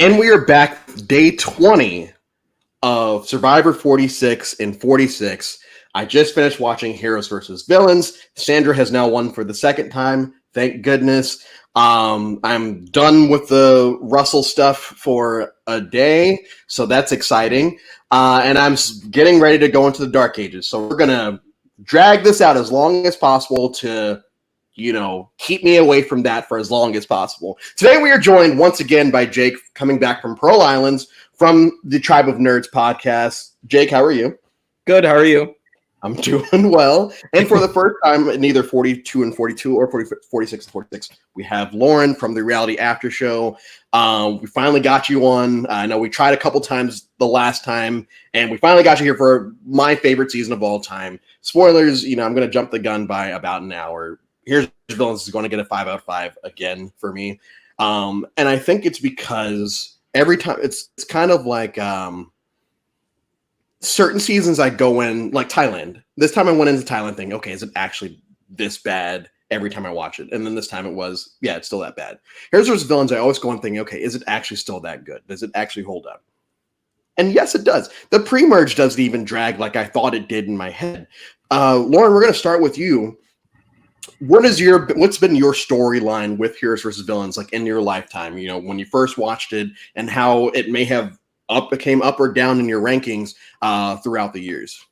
And we are back day 20 of Survivor 46 and 46. I just finished watching Heroes versus Villains. Sandra has now won for the second time. Thank goodness. I'm done with the Russell stuff for a day, so that's exciting. And I'm getting ready to go into the Dark Ages. So we're going to drag this out as long as possible to keep me away from that for as long as possible. Today we are joined once again by Jake, coming back from Pearl Islands from the Tribe of Nerds podcast. Jake, how are you? Good, how are you? I'm doing well. And for the first time in either 42 and 42 or 46 and 46, we have Lauren from the Reality After Show. We finally got you on. I know we tried a couple times the last time, and we finally got you here for my favorite season of all time. Spoilers, I'm going to jump the gun by about an hour. Here's Villains is going to get a 5 out of 5 again for me. And I think it's because every time it's kind of like certain seasons I go in, like Thailand. This time I went into Thailand thinking, okay, is it actually this bad every time I watch it? And then this time it was, yeah, it's still that bad. Here's versus Villains, I always go in thinking, okay, is it actually still that good? Does it actually hold up? And yes, it does. The pre-merge doesn't even drag like I thought it did in my head. Lauren, we're going to start with you. What's been your storyline with Heroes versus Villains, like in your lifetime? When you first watched it, and how it may have came up or down in your rankings throughout the years.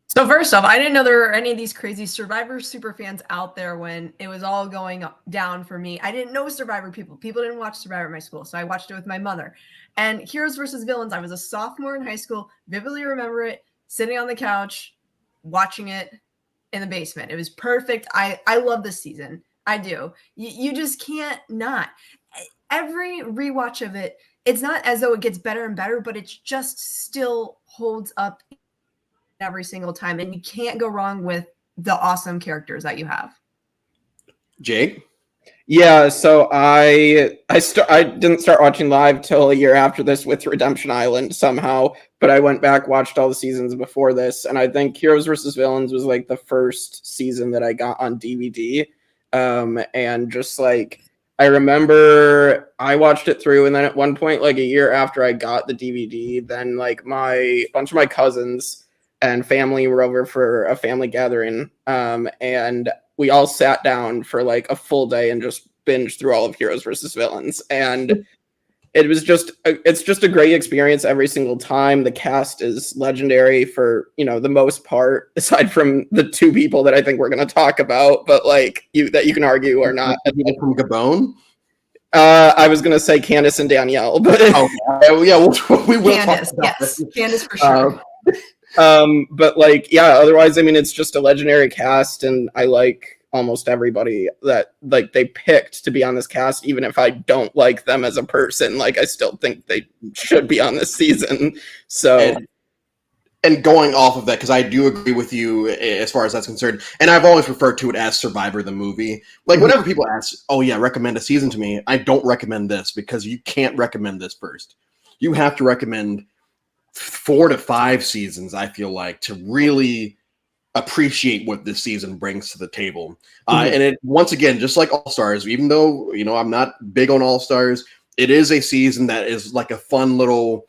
So first off, I didn't know there were any of these crazy Survivor super fans out there when it was all going down for me. I didn't know Survivor people. People didn't watch Survivor at my school, so I watched it with my mother. And Heroes versus Villains, I was a sophomore in high school. Vividly remember it, sitting on the couch, watching it in the basement. It was perfect. I love this season. I do. You just can't not. Every rewatch of it, it's not as though it gets better and better, but it just still holds up every single time. And you can't go wrong with the awesome characters that you have. Jake? Yeah, so I didn't start watching live till a year after this with Redemption Island somehow, but I went back, watched all the seasons before this, and I think Heroes vs. Villains was like the first season that I got on DVD. And just like, I remember I watched it through, and then at one point, like a year after I got the DVD, then like a bunch of my cousins and family were over for a family gathering, and we all sat down for like a full day and just binged through all of Heroes versus Villains. And it's just a great experience every single time. The cast is legendary for, the most part, aside from the two people that I think we're going to talk about, but like you can argue or not. From Gabon? I was going to say Candace and Danielle, but we will Candace, talk about yes. Candace for sure. But like, yeah, otherwise, I mean, it's just a legendary cast, and I like almost everybody that like they picked to be on this cast, even if I don't like them as a person. Like, I still think they should be on this season. So, and going off of that, because I do agree with you as far as that's concerned, and I've always referred to it as Survivor the movie. Like, whenever people ask, oh yeah, recommend a season to me, I don't recommend this, because you can't recommend this first. You have to recommend 4 to 5 seasons, I feel like, to really appreciate what this season brings to the table. And it, once again, just like All Stars, even though, I'm not big on All Stars, it is a season that is like a fun little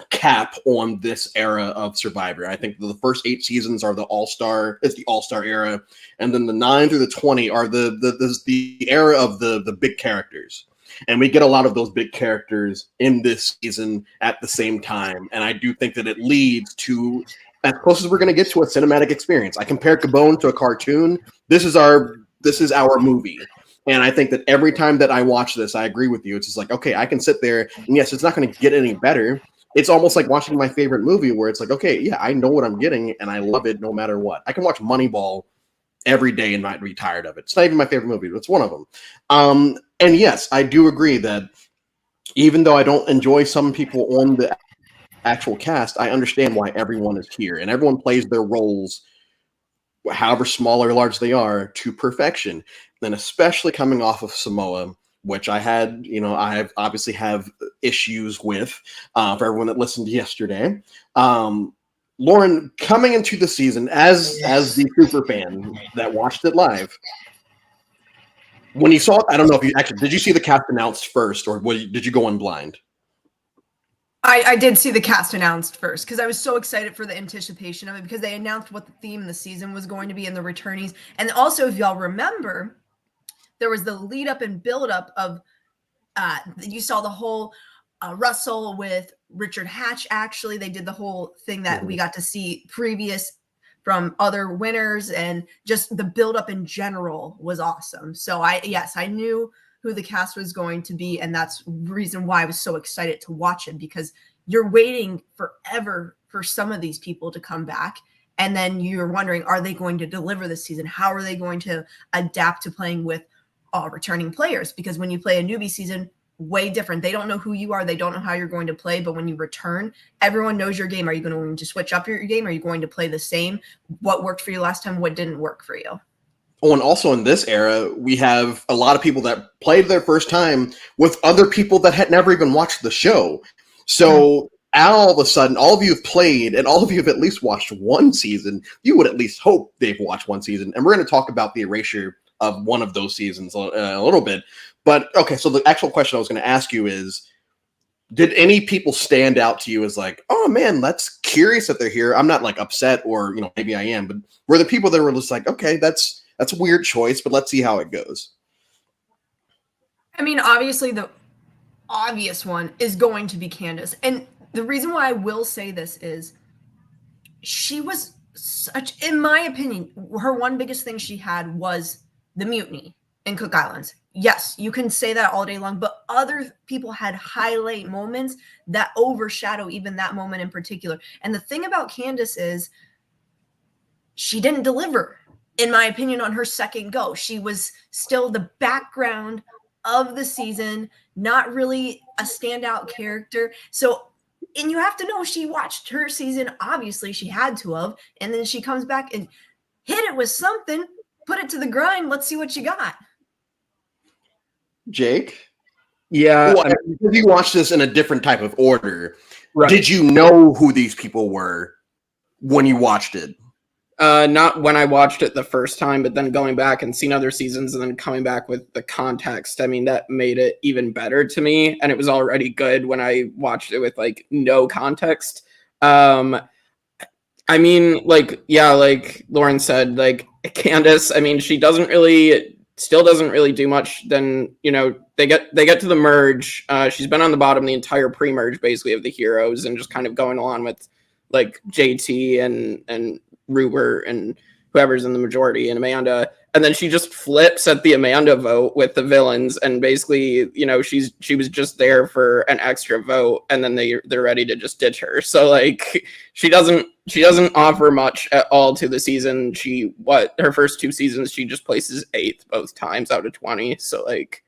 cap on this era of Survivor. I think the first 8 seasons are the All-Star era, and then the 9 through the 20 are the era of the big characters. And we get a lot of those big characters in this season at the same time. And I do think that it leads to as close as we're going to get to a cinematic experience. I compare Gabon to a cartoon. This is our movie. And I think that every time that I watch this, I agree with you. It's just like, okay, I can sit there, and yes, it's not going to get any better. It's almost like watching my favorite movie, where it's like, okay, yeah, I know what I'm getting, and I love it no matter what. I can watch Moneyball every day and not be tired of it. It's not even my favorite movie, but it's one of them. And yes, I do agree that even though I don't enjoy some people on the actual cast, I understand why everyone is here, and everyone plays their roles, however small or large they are, to perfection. And especially coming off of Samoa, which I obviously have issues with, for everyone that listened yesterday. Lauren, coming into the season as the super fan that watched it live, When you saw it, I don't know if you actually did you see the cast announced first, or did you go in blind? I did see the cast announced first because I was so excited for the anticipation of it because they announced what the theme of the season was going to be and the returnees. And also, if y'all remember, there was the lead up and build up of you saw the whole Russell with Richard Hatch. Actually, they did the whole thing that we got to see previous from other winners, and just the build up in general was awesome. So I knew who the cast was going to be, and that's the reason why I was so excited to watch it, because you're waiting forever for some of these people to come back, and then you're wondering, are they going to deliver this season? How are they going to adapt to playing with returning players? Because when you play a newbie season, way different. They don't know who you are. They don't know how you're going to play. But when you return, everyone knows your game. Are you going to switch up your game? Are you going to play the same? What worked for you last time? What didn't work for you? Oh, and also in this era, we have a lot of people that played their first time with other people that had never even watched the show. So all of a sudden, all of you have played, and all of you have at least watched one season. You would at least hope they've watched one season. And we're going to talk about the erasure of one of those seasons a little bit. But, okay, so the actual question I was going to ask you is, did any people stand out to you as like, oh, man, that's curious that they're here? I'm not, like, upset, or, maybe I am. But were the people that were just like, okay, that's a weird choice, but let's see how it goes? I mean, obviously, the obvious one is going to be Candace. And the reason why I will say this is she was such, in my opinion, her one biggest thing she had was the mutiny in Cook Islands. Yes, you can say that all day long, but other people had highlight moments that overshadow even that moment in particular. And the thing about Candace is she didn't deliver, in my opinion, on her second go. She was still the background of the season, not really a standout character. So, and you have to know, she watched her season. Obviously, she had to have. And then she comes back and hit it with something, put it to the grind. Let's see what you got. Jake? Yeah. Well, if you watched this in a different type of order, Right. Did you know who these people were when you watched it? Not when I watched it the first time, but then going back and seeing other seasons and then coming back with the context. I mean, that made it even better to me. And it was already good when I watched it with like no context. I mean, like Lauren said, like Candace, I mean, she still doesn't really do much. Then, they get to the merge. She's been on the bottom the entire pre-merge basically of the heroes, and just kind of going along with like JT and Ruber and whoever's in the majority, and Amanda, and then she just flips at the Amanda vote with the villains, and basically, she was just there for an extra vote, and then they're ready to just ditch her. So like she doesn't offer much at all to the season. Her first two seasons she just places 8th both times out of 20. So like,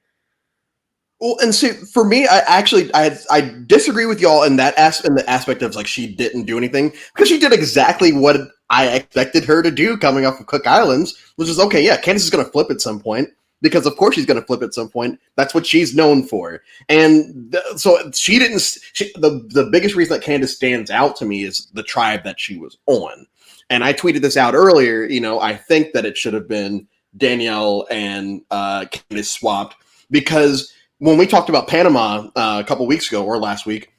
well, and see, for me, I disagree with y'all in that in the aspect of like she didn't do anything, because she did exactly what I expected her to do coming off of Cook Islands, which is, okay, yeah, Candace is going to flip at some point, because of course she's going to flip at some point. That's what she's known for. And so she didn't. The biggest reason that Candace stands out to me is the tribe that she was on. And I tweeted this out earlier. I think that it should have been Danielle and Candace swapped, because when we talked about Panama a couple weeks ago or last week,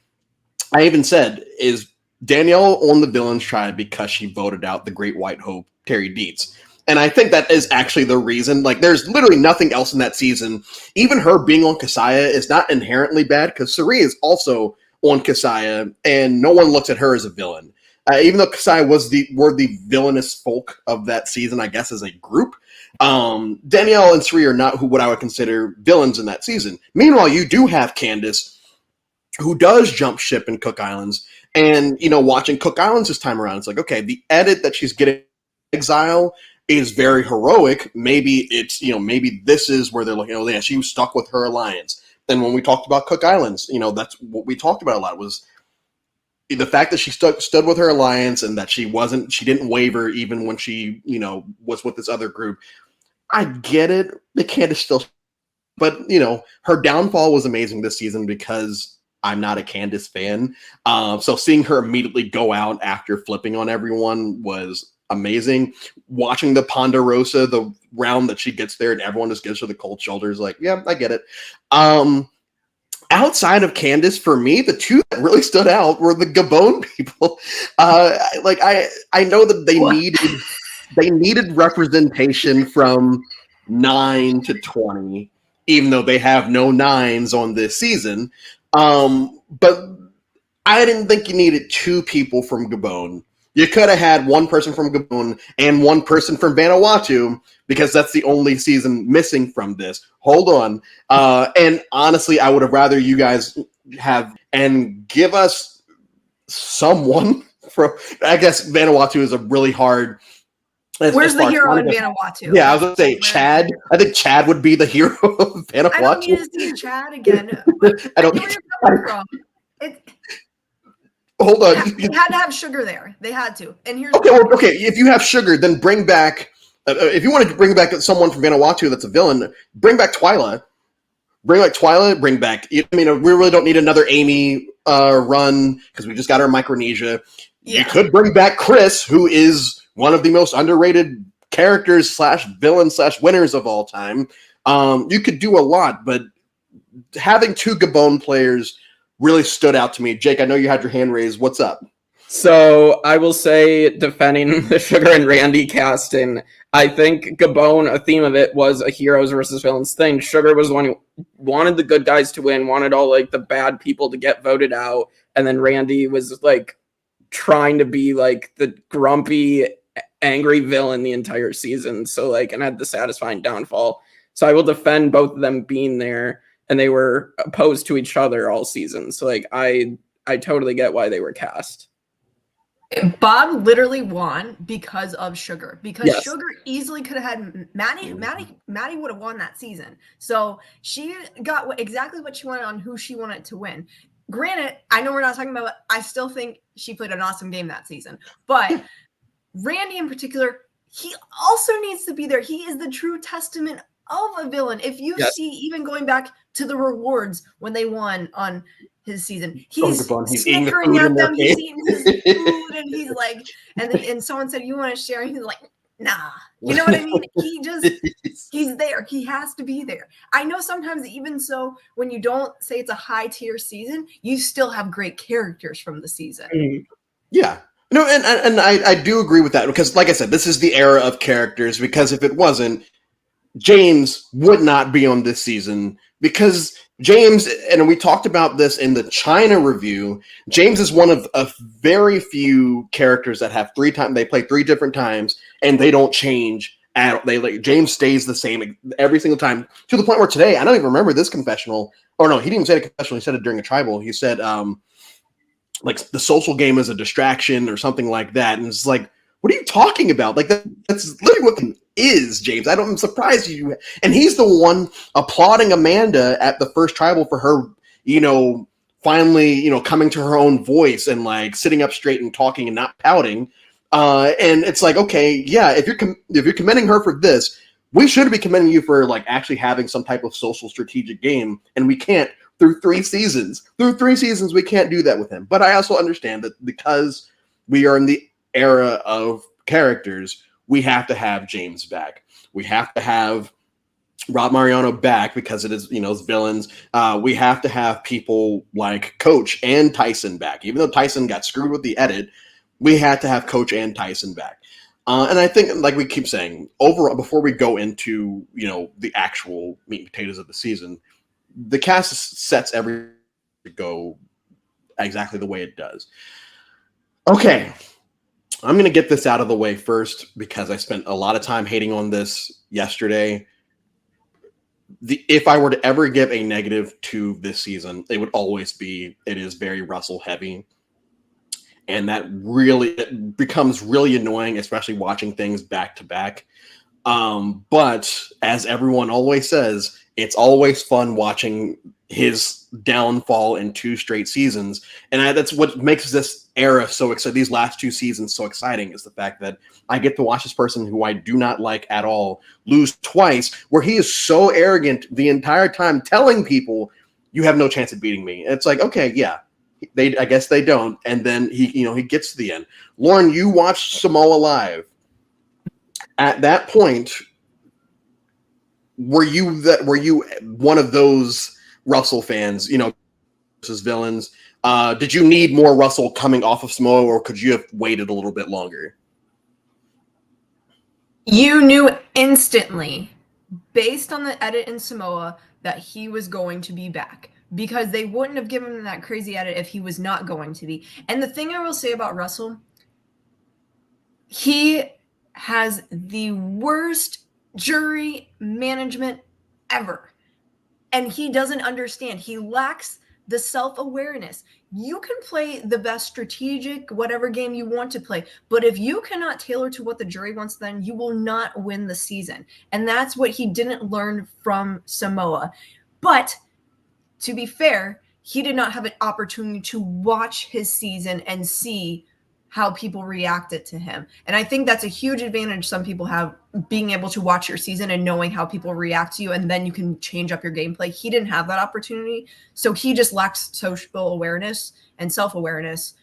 I even said, is Danielle on the villains tribe because she voted out the Great White Hope, Terry Dietz? And I think that is actually the reason. Like, there's literally nothing else in that season. Even her being on Kasaya is not inherently bad, because Suri is also on Kasaya, and no one looks at her as a villain. Even though Kasaya were the villainous folk of that season, I guess, as a group, Danielle and Suri are not what I would consider villains in that season. Meanwhile, you do have Candace, who does jump ship in Cook Islands, and watching Cook Islands this time around, it's like, okay, the edit that she's getting exile is very heroic. Maybe it's maybe this is where they're looking. Oh yeah, she was stuck with her alliance. Then when we talked about Cook Islands, that's what we talked about a lot, was the fact that she stood with her alliance, and that she didn't waver even when she was with this other group. I get it. The Candace still, but her downfall was amazing this season, because I'm not a Candace fan. So seeing her immediately go out after flipping on everyone was amazing. Watching the Ponderosa, the round that she gets there and everyone just gives her the cold shoulders, like, yeah, I get it. Outside of Candace, for me, the two that really stood out were the Gabon people. I know that they needed representation from 9 to 20, even though they have no 9s on this season. But I didn't think you needed two people from Gabon. You could have had one person from Gabon and one person from Vanuatu, because that's the only season missing from this. Hold on. And honestly, I would have rather you guys have and give us someone from, I guess Vanuatu is a really hard. Where's the hero in Vanuatu? Yeah, I was going to say Chad. I think Chad would be the hero of Vanuatu. I don't need to see Chad again. I don't know where you're coming from. Hold on. They had to have Sugar there. They had to. And here's okay. If you have Sugar, then bring back. If you wanted to bring back someone from Vanuatu that's a villain, bring back Twyla. Bring back. I mean, we really don't need another Amy run because we just got our Micronesia. Yeah. You could bring back Chris, who is one of the most underrated characters / villains / winners of all time. You could do a lot, but having two Gabon players really stood out to me. Jake, I know you had your hand raised. What's up? So I will say, defending the Sugar and Randy casting, I think Gabon, a theme of it was a heroes versus villains thing. Sugar was the one who wanted the good guys to win, wanted all like the bad people to get voted out, and then Randy was like trying to be like the grumpy, angry villain the entire season. So like, and had the satisfying downfall. So I will defend both of them being there. And they were opposed to each other all season. So like I totally get why they were cast. Bob literally won because of Sugar. Because yes. Sugar easily could have had Maddie would have won that season. So she got exactly what she wanted on who she wanted to win. Granted, I know we're not talking about it. I still think she played an awesome game that season. But Randy in particular, he also needs to be there. He is the true testament of a villain. If you see, even going back to the rewards when they won on his season, he's snickering at them, he's eating his food, and he's like, and someone said, "You want to share?" And he's like, "Nah." You know what I mean? He's there. He has to be there. I know sometimes, even so, when you don't say it's a high tier season, you still have great characters from the season. Yeah. No, and I do agree with that, because like I said, this is the era of characters, because if it wasn't, James would not be on this season, because James, and we talked about this in the China review, James is one of a very few characters that have they play 3 different times and they don't change at James stays the same every single time, to the point where today, I don't even remember this confessional, or no, he didn't even say a confessional, he said it during a tribal. He said like the social game is a distraction or something like that, and it's like, what are you talking about? Like that's literally what it is, James. I'm surprised you. And he's the one applauding Amanda at the first tribal for her, finally, coming to her own voice and like sitting up straight and talking and not pouting. And it's like, okay, yeah, if you're commending her for this, we should be commending you for like actually having some type of social strategic game, and we can't through 3 seasons. Through 3 seasons, we can't do that with him. But I also understand that because we are in the era of characters, we have to have James back. We have to have Rob Mariano back because it is, it's villains. We have to have people like Coach and Tyson back. Even though Tyson got screwed with the edit, we had to have Coach and Tyson back. And I think, like we keep saying, overall, before we go into, the actual meat and potatoes of the season, the cast sets everything to go exactly the way it does. Okay. I'm going to get this out of the way first because I spent a lot of time hating on this yesterday. If I were to ever give a negative to this season, it would always be it is very Russell heavy. And that it becomes really annoying, especially watching things back to back. But as everyone always says, it's always fun watching his downfall in 2 straight seasons. And that's what makes this era so exciting, these last 2 seasons so exciting, is the fact that I get to watch this person who I do not like at all lose twice, where he is so arrogant the entire time telling people, you have no chance of beating me. And it's like, okay, yeah, I guess they don't. And then he gets to the end. Lauren, you watched Samoa live. At that point, were you one of those Russell fans, versus villains? Did you need more Russell coming off of Samoa, or could you have waited a little bit longer? You knew instantly, based on the edit in Samoa, that he was going to be back, because they wouldn't have given him that crazy edit if he was not going to be. And the thing I will say about Russell, he has the worst jury management ever. And he doesn't understand. He lacks the self-awareness. You can play the best strategic, whatever game you want to play, but if you cannot tailor to what the jury wants, then you will not win the season. And that's what he didn't learn from Samoa. But to be fair, he did not have an opportunity to watch his season and see how people reacted to him. And I think that's a huge advantage some people have, being able to watch your season and knowing how people react to you, and then you can change up your gameplay. He didn't have that opportunity, so he just lacks social awareness and self-awareness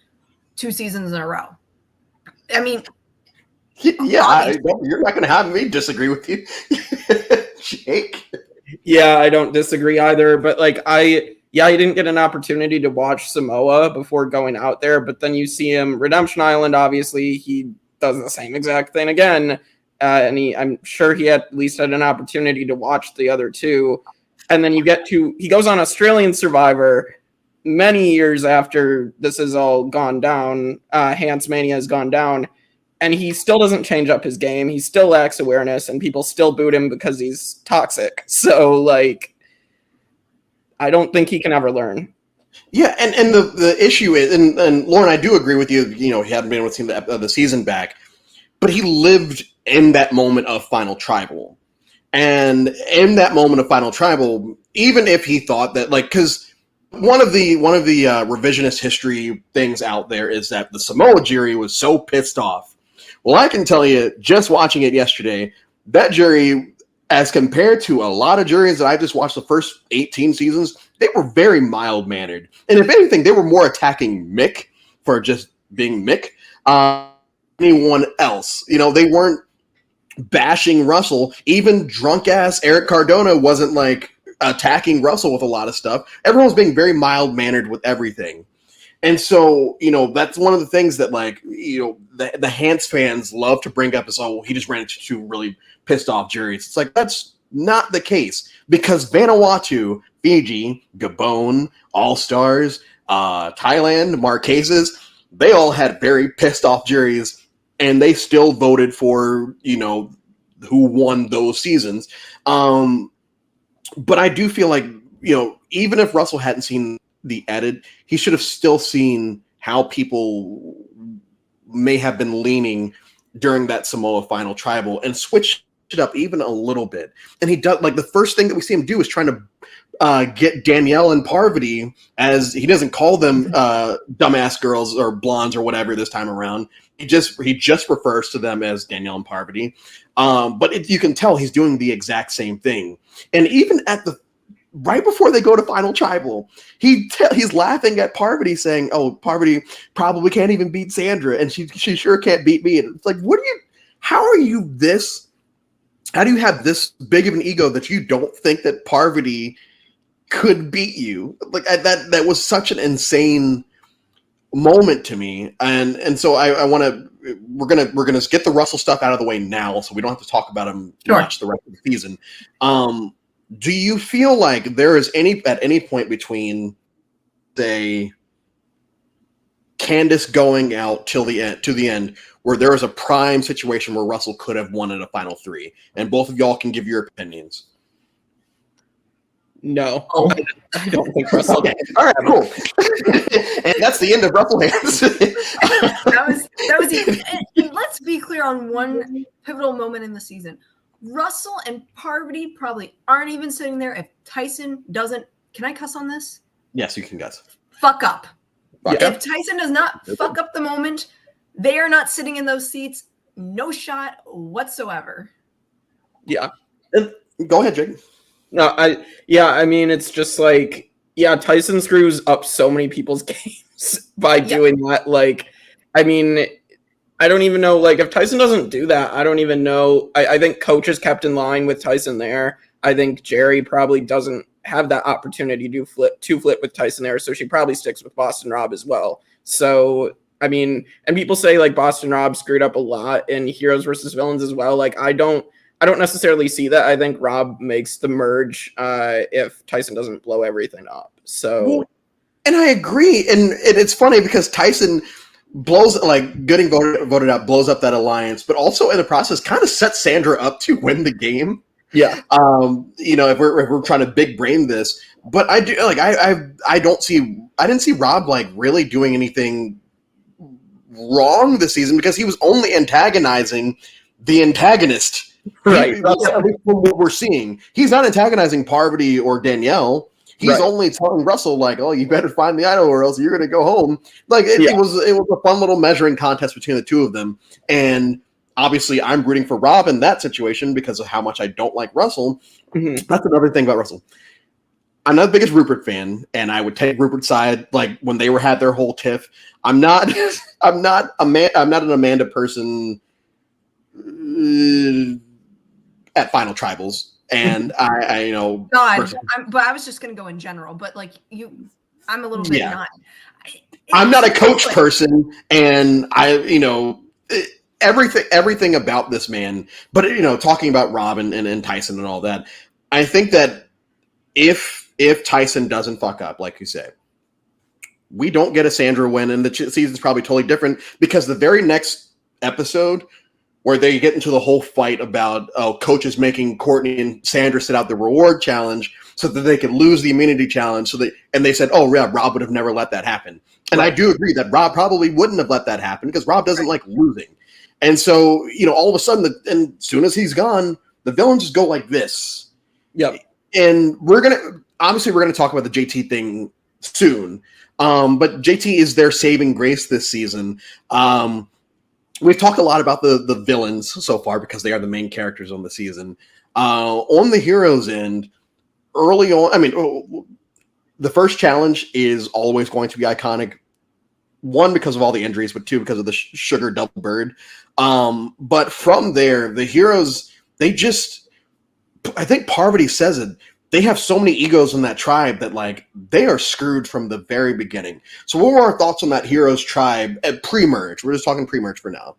2 seasons in a row. I mean, yeah, you're not going to have me disagree with you. Jake? Yeah, I don't disagree either, but like I didn't get an opportunity to watch Samoa before going out there, but then you see him Redemption Island. Obviously, he does the same exact thing again, and I'm sure he at least had an opportunity to watch the other two. And then he goes on Australian Survivor many years after this has all gone down. Hans Mania has gone down, and he still doesn't change up his game. He still lacks awareness, and people still boot him because he's toxic. So like, I don't think he can ever learn. Yeah, and the issue is, and Lauren, I do agree with you. He hadn't been able to see the season back, but he lived in that moment of Final Tribal, and in that moment of Final Tribal, even if he thought that, like, because one of the revisionist history things out there is that the Samoa jury was so pissed off. Well, I can tell you, just watching it yesterday, that jury, as compared to a lot of juries that I just watched the first 18 seasons, they were very mild-mannered. And if anything, they were more attacking Mick for just being Mick. Anyone else. They weren't bashing Russell. Even drunk-ass Eric Cardona wasn't, like, attacking Russell with a lot of stuff. Everyone was being very mild-mannered with everything. And so, that's one of the things that, like, the Hans fans love to bring up is, oh, he just ran into 2 really pissed off juries. It's like, that's not the case, because Vanuatu, Fiji, Gabon, All-Stars, Thailand, Marquesas, they all had very pissed off juries, and they still voted for, who won those seasons. But I do feel like, even if Russell hadn't seen the edit, he should have still seen how people may have been leaning during that Samoa Final Tribal and switch it up even a little bit. And he does, like, the first thing that we see him do is trying to get Danielle and Parvati, as he doesn't call them dumbass girls or blondes or whatever this time around. He just refers to them as Danielle and Parvati. But you can tell he's doing the exact same thing. And even right before they go to Final Tribal, he's laughing at Parvati, saying, "Oh, Parvati probably can't even beat Sandra, and she sure can't beat me." And it's like, how do you have this big of an ego that you don't think that Parvati could beat you? Like, that was such an insane moment to me. And so I want to, we're gonna get the Russell stuff out of the way now, so we don't have to talk about him much the rest of the season. Do you feel like there is at any point between, say, Candace going out to the end, where there was a prime situation where Russell could have won in a Final 3, and both of y'all can give your opinions? No, I don't think Russell. Okay, all right, cool. And that's the end of Russell Hands. that was easy. And let's be clear on one pivotal moment in the season. Russell and Parvati probably aren't even sitting there if Tyson doesn't. Can I cuss on this? Yes, you can cuss. Fuck up. Fuck if up. Tyson does not fuck up the moment, they are not sitting in those seats. No shot whatsoever. Yeah. Go ahead, Jake. No, I mean, it's just like, Tyson screws up so many people's games by doing that. Like, I mean, I don't even know, like, if Tyson doesn't do that, I don't even know. I think coach is kept in line with Tyson there. I think Jerry probably doesn't have that opportunity to flip with Tyson there, so she probably sticks with Boston Rob as well. So, I mean, and people say, like, Boston Rob screwed up a lot in Heroes versus Villains as well. Like, I don't necessarily see that. I think Rob makes the merge if Tyson doesn't blow everything up. So, and I agree. And it's funny because Tyson blows, like, getting voted out, blows up that alliance, but also in the process kind of sets Sandra up to win the game. yeah. If we're trying to big brain this, but I do, like, I didn't see Rob, like, really doing anything wrong this season because he was only antagonizing the antagonist. Right. That's at least what we're seeing. He's not antagonizing Parvati or Danielle. He's only telling Russell, like, "Oh, you better find the idol, or else you're going to go home." Like, it was a fun little measuring contest between the two of them. And obviously, I'm rooting for Rob in that situation because of how much I don't like Russell. Mm-hmm. That's another thing about Russell. I'm not the biggest Rupert fan, and I would take Rupert's side. Like, when they had their whole tiff. I'm not an Amanda person at Final Tribals. And I but I was just going to go in general, but like I'm a little bit not. I'm not a coach person, and everything about this man. But talking about Rob and Tyson and all that, I think that if Tyson doesn't fuck up, like you say, we don't get a Sandra win, and the season's probably totally different because the very next episode, where they get into the whole fight about coaches making Courtney and Sandra sit out the reward challenge so that they could lose the immunity challenge. And they said, "Oh yeah, Rob would have never let that happen." And I do agree that Rob probably wouldn't have let that happen because Rob doesn't like losing. And so all of a sudden, and as soon as he's gone, the villains just go like this. Yep. And we're gonna talk about the JT thing soon. But JT is their saving grace this season. We've talked a lot about the villains so far because they are the main characters on the season. On the heroes' end, early on, the first challenge is always going to be iconic. One, because of all the injuries, but two, because of the sugar double bird. But from there, the heroes, I think Parvati says it, they have so many egos in that tribe that, like, they are screwed from the very beginning. So what were our thoughts on that heroes tribe at pre-merge? We're just talking pre-merge for now.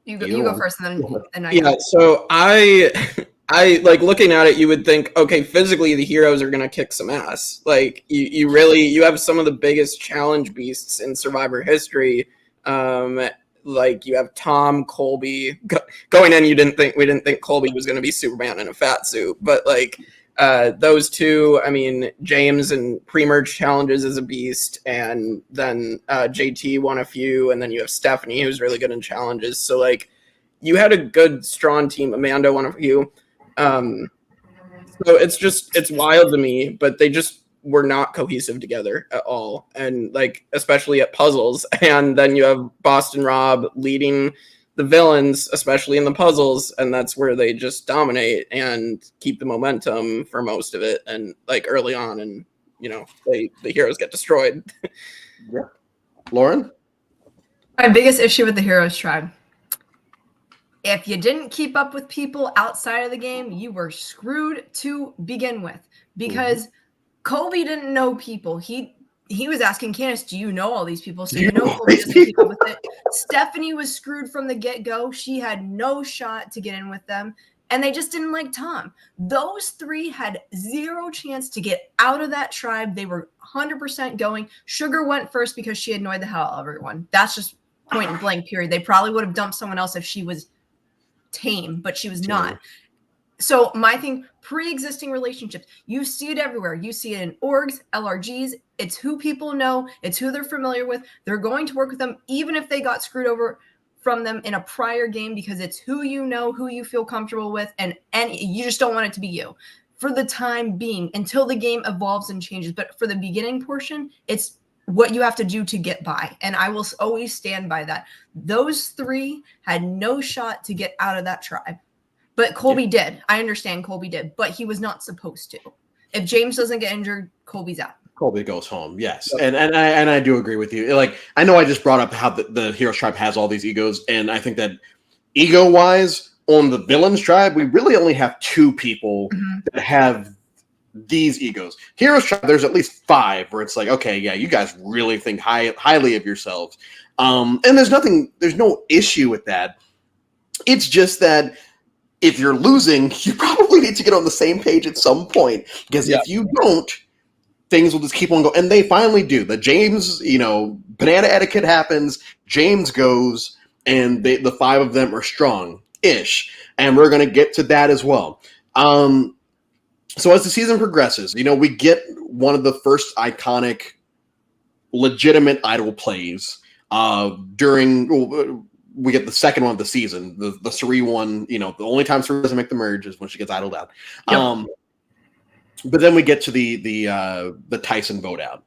You go first, and then I go. So I like, looking at it, you would think, okay, physically the heroes are going to kick some ass. Like, you have some of the biggest challenge beasts in Survivor history. Like, you have Tom, Colby going in. We didn't think Colby was going to be Superman in a fat suit, but like those two. I mean, James and pre-merge challenges is a beast, and then JT won a few, and then you have Stephanie, who's really good in challenges. So like, you had a good, strong team. Amanda won a few. So it's wild to me, but they just were not cohesive together at all. And like, especially at puzzles. And then you have Boston Rob leading the villains, especially in the puzzles. And that's where they just dominate and keep the momentum for most of it. And like, early on, and the heroes get destroyed. Yeah. Lauren? My biggest issue with the heroes tribe. If you didn't keep up with people outside of the game, you were screwed to begin with, because Colby didn't know people. He was asking Candace, "Do you know all these people?" So Colby doesn't keep up with it. Stephanie was screwed from the get-go. She had no shot to get in with them, and they just didn't like Tom. Those three had zero chance to get out of that tribe. They were 100% going. Sugar went first because she annoyed the hell out of everyone. That's just point and blank, period. They probably would have dumped someone else if she was tame, but she was not. So my thing, pre-existing relationships, you see it everywhere. You see it in orgs, LRGs. It's who people know. It's who they're familiar with. They're going to work with them, even if they got screwed over from them in a prior game, because it's who you know, who you feel comfortable with, and you just don't want it to be you for the time being until the game evolves and changes. But for the beginning portion, it's what you have to do to get by. And I will always stand by that. Those three had no shot to get out of that tribe. But Colby did. I understand Colby did, but he was not supposed to. If James doesn't get injured, Colby's out. Colby goes home. Yes, and I do agree with you. Like, I know I just brought up how the Heroes tribe has all these egos, and I think that ego wise on the villains tribe, we really only have two people that have these egos. Heroes tribe, there's at least 5 where it's like, okay, yeah, you guys really think highly of yourselves, and there's no issue with that. It's just that if you're losing, you probably need to get on the same page at some point, because if you don't, things will just keep on going. And they finally do. The James, banana etiquette happens, James goes, and the 5 of them are strong-ish. And we're going to get to that as well. So as the season progresses, we get one of the first iconic, legitimate idol plays during... we get the second one of the season, the Suri one. The only time Suri doesn't make the merge is when she gets idled out. Yep. But then we get to the Tyson vote out.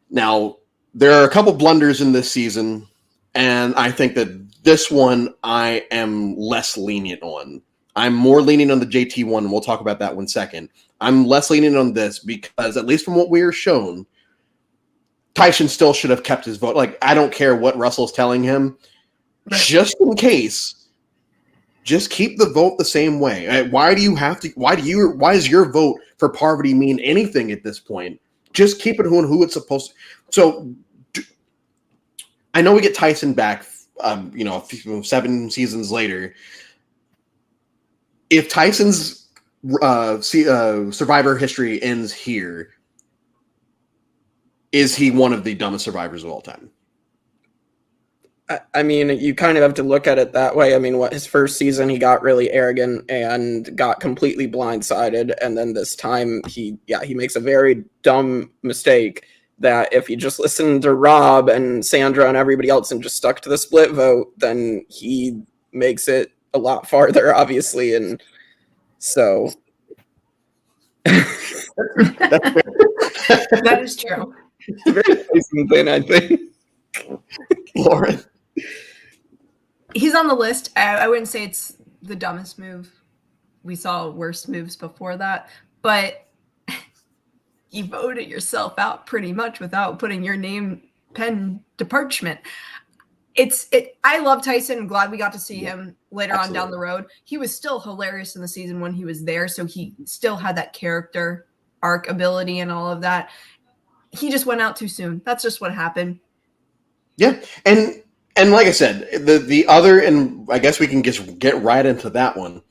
Now, there are a couple blunders in this season, and I think that this one I am less lenient on. I'm more lenient on the JT one, and we'll talk about that one second. I'm less lenient on this because, at least from what we are shown, Tyson still should have kept his vote. Like, I don't care what Russell's telling him. Right. Just in case, just keep the vote the same way. Why does your vote for Parvati mean anything at this point? Just keep it who it's supposed to. So I know we get Tyson back, 7 seasons later. If Tyson's Survivor history ends here, is he one of the dumbest survivors of all time? I mean, you kind of have to look at it that way. I mean, his first season, he got really arrogant and got completely blindsided. And then this time, he makes a very dumb mistake that if he just listened to Rob and Sandra and everybody else and just stuck to the split vote, then he makes it a lot farther, obviously. And so... That is true. It's a very Tyson thing, I think. Lauren? He's on the list. I wouldn't say it's the dumbest move. We saw worse moves before that, but you voted yourself out pretty much without putting your name pen to parchment. I love Tyson. I'm glad we got to see him later on down the road. He was still hilarious in the season when he was there, so he still had that character arc ability and all of that. He just went out too soon. That's just what happened. Yeah, and like I said, the other, and I guess we can just get right into that one,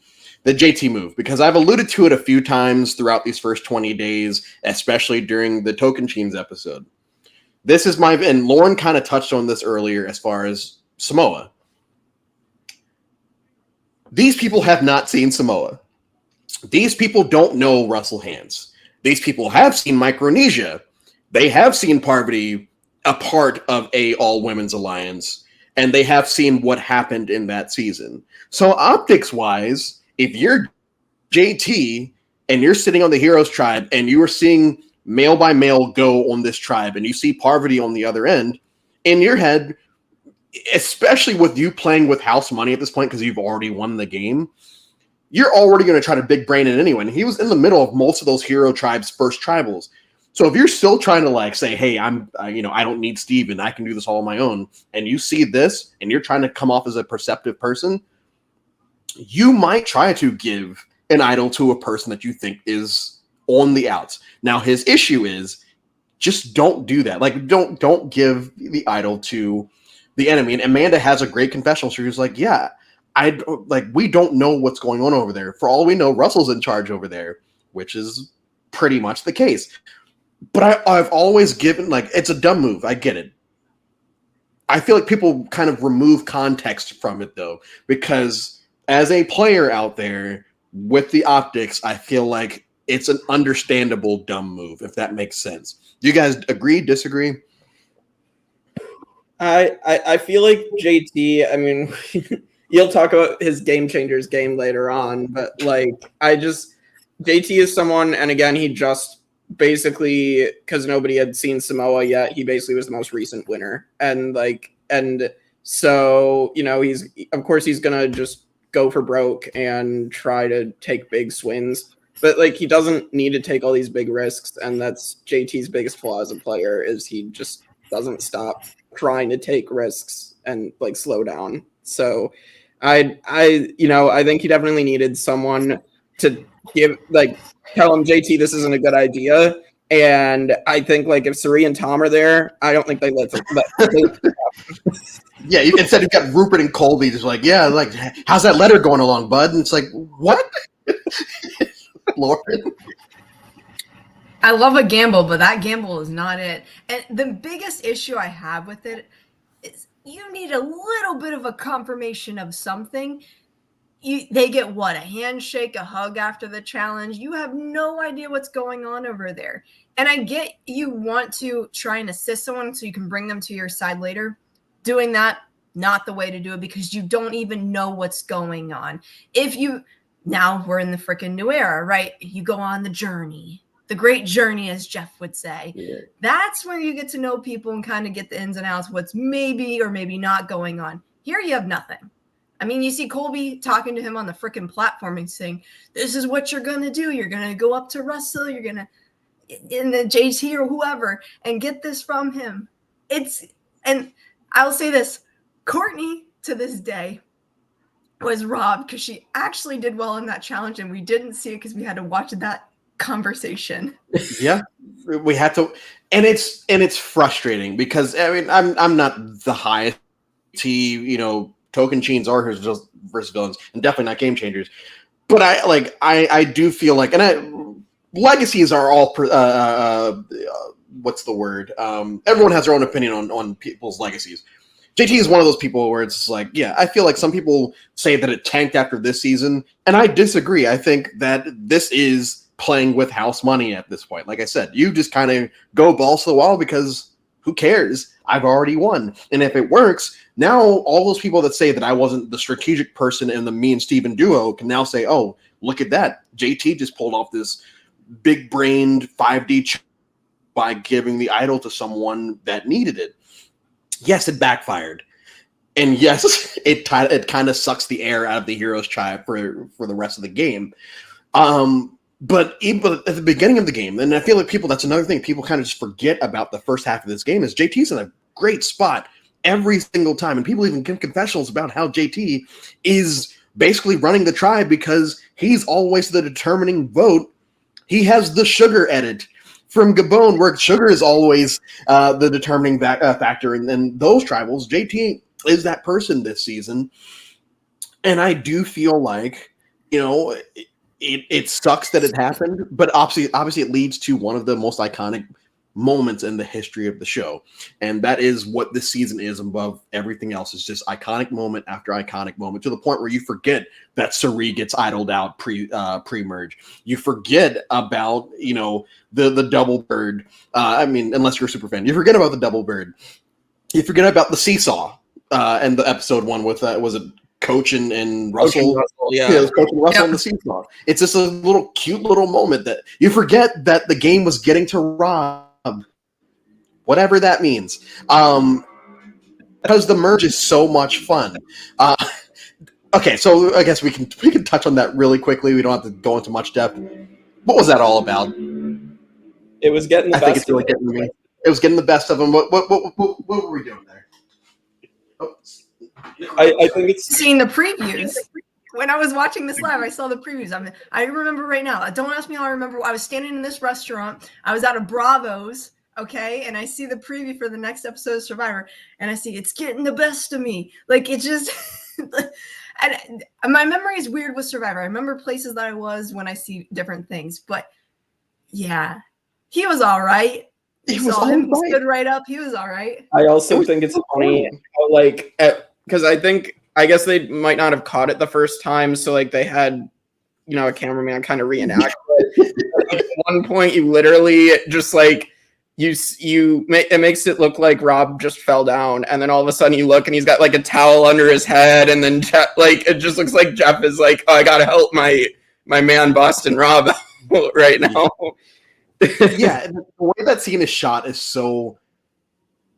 the JT move, because I've alluded to it a few times throughout these first 20 days, especially during the Token Cheens episode. This is and Lauren kind of touched on this earlier as far as Samoa. These people have not seen Samoa. These people don't know Russell Hantz. These people have seen Micronesia. They have seen Parvati a part of a all-women's alliance, and they have seen what happened in that season. So optics-wise, if you're JT and you're sitting on the Heroes tribe and you are seeing male by male go on this tribe and you see Parvati on the other end, in your head, especially with you playing with house money at this point because you've already won the game, you're already going to try to big brain it anyway. And he was in the middle of most of those hero tribes' first tribals. So if you're still trying to say, hey, I don't need Steven, I can do this all on my own, and you see this and you're trying to come off as a perceptive person, you might try to give an idol to a person that you think is on the outs. Now, his issue is just don't do that. Don't give the idol to the enemy. And Amanda has a great confessional. She was like, yeah, we don't know what's going on over there. For all we know, Russell's in charge over there, which is pretty much the case. But I've always given, it's a dumb move. I get it. I feel like people kind of remove context from it, though, because as a player out there with the optics, I feel like it's an understandable dumb move, if that makes sense. Do you guys agree, disagree? I feel like JT, I mean, you'll talk about his Game Changers game later on, but JT is someone, and again, he just basically, because nobody had seen Samoa yet, he basically was the most recent winner. And so, he's, of course, he's going to just go for broke and try to take big swings. But like he doesn't need to take all these big risks, and that's JT's biggest flaw as a player is he just doesn't stop trying to take risks and like slow down. So I think he definitely needed someone to tell him, JT, this isn't a good idea. And I think like if Suri and Tom are there, I don't think they let them. Yeah, instead you've got Rupert and Colby just like, yeah, like, how's that letter going along, bud? And it's like, what? Lord. I love a gamble, but that gamble is not it. And the biggest issue I have with it is you need a little bit of a confirmation of something. They get what? A handshake, a hug after the challenge. You have no idea what's going on over there. And I get you want to try and assist someone so you can bring them to your side later. Doing that, not the way to do it because you don't even know what's going on. Now we're in the freaking new era, right? You go on the journey. The great journey, as Jeff would say. Yeah. That's where you get to know people and kind of get the ins and outs, what's maybe or maybe not going on. Here you have nothing. I mean, you see Colby talking to him on the freaking platform and saying, this is what you're going to do. You're going to go up to Russell. You're going to, in the JT or whoever, and get this from him. And I'll say this, Courtney, to this day, was robbed because she actually did well in that challenge, and we didn't see it because we had to watch that conversation. Yeah, we had to, and it's frustrating because I mean I'm not the highest token chains or versus villains, and definitely not game changers. But I do feel like, legacies are all what's the word? Everyone has their own opinion on people's legacies. JT is one of those people where it's like, yeah, I feel like some people say that it tanked after this season, and I disagree. I think that this is playing with house money at this point. Like I said, you just kind of go balls to the wall because who cares? I've already won. And if it works, now all those people that say that I wasn't the strategic person in the me and Steven duo can now say, oh, look at that. JT just pulled off this big-brained 5D by giving the idol to someone that needed it. Yes, it backfired. And yes, it kind of sucks the air out of the hero's tribe for the rest of the game. But at the beginning of the game, and I feel like that's another thing, people kind of just forget about the first half of this game, is JT's in a great spot every single time. And people even give confessionals about how JT is basically running the tribe because he's always the determining vote. He has the sugar edit from Gabon, where sugar is always the determining factor. And then those tribals, JT is that person this season. And I do feel like, it sucks that it happened, but obviously it leads to one of the most iconic moments in the history of the show. And that is what this season is above everything else. It's just iconic moment after iconic moment, to the point where you forget that Suri gets idled out pre-merge. You forget about, the double bird. Unless you're a super fan, you forget about the double bird. You forget about the seesaw and the episode 1 with, was it Coach and Russell? Yeah, it was Coach and Russell on the seesaw. It's just a little cute little moment that you forget that the game was getting to Rob, whatever that means, because the merge is so much fun. Okay, so I guess we can touch on that really quickly. We don't have to go into much depth. What was that all about? It was getting the best. I think it's really getting me. It was getting the best of them. What were we doing there? Oh. I think it's seeing the previews. When I was watching this live, I saw the previews. I remember right now. Don't ask me how I remember. I was standing in this restaurant. I was out of Bravo's, okay, and I see the preview for the next episode of Survivor, and I see it's getting the best of me. Like, it's just, and my memory is weird with Survivor. I remember places that I was when I see different things, but yeah, he was all right. He stood right up. He was all right. I also think it's funny how, because I guess they might not have caught it the first time, so they had, a cameraman kind of reenact it. At one point, you literally just it makes it look like Rob just fell down, and then all of a sudden you look and he's got a towel under his head, and then Jeff, it just looks like Jeff is oh, I gotta help my man Boston Rob right now. Yeah, the way that scene is shot is so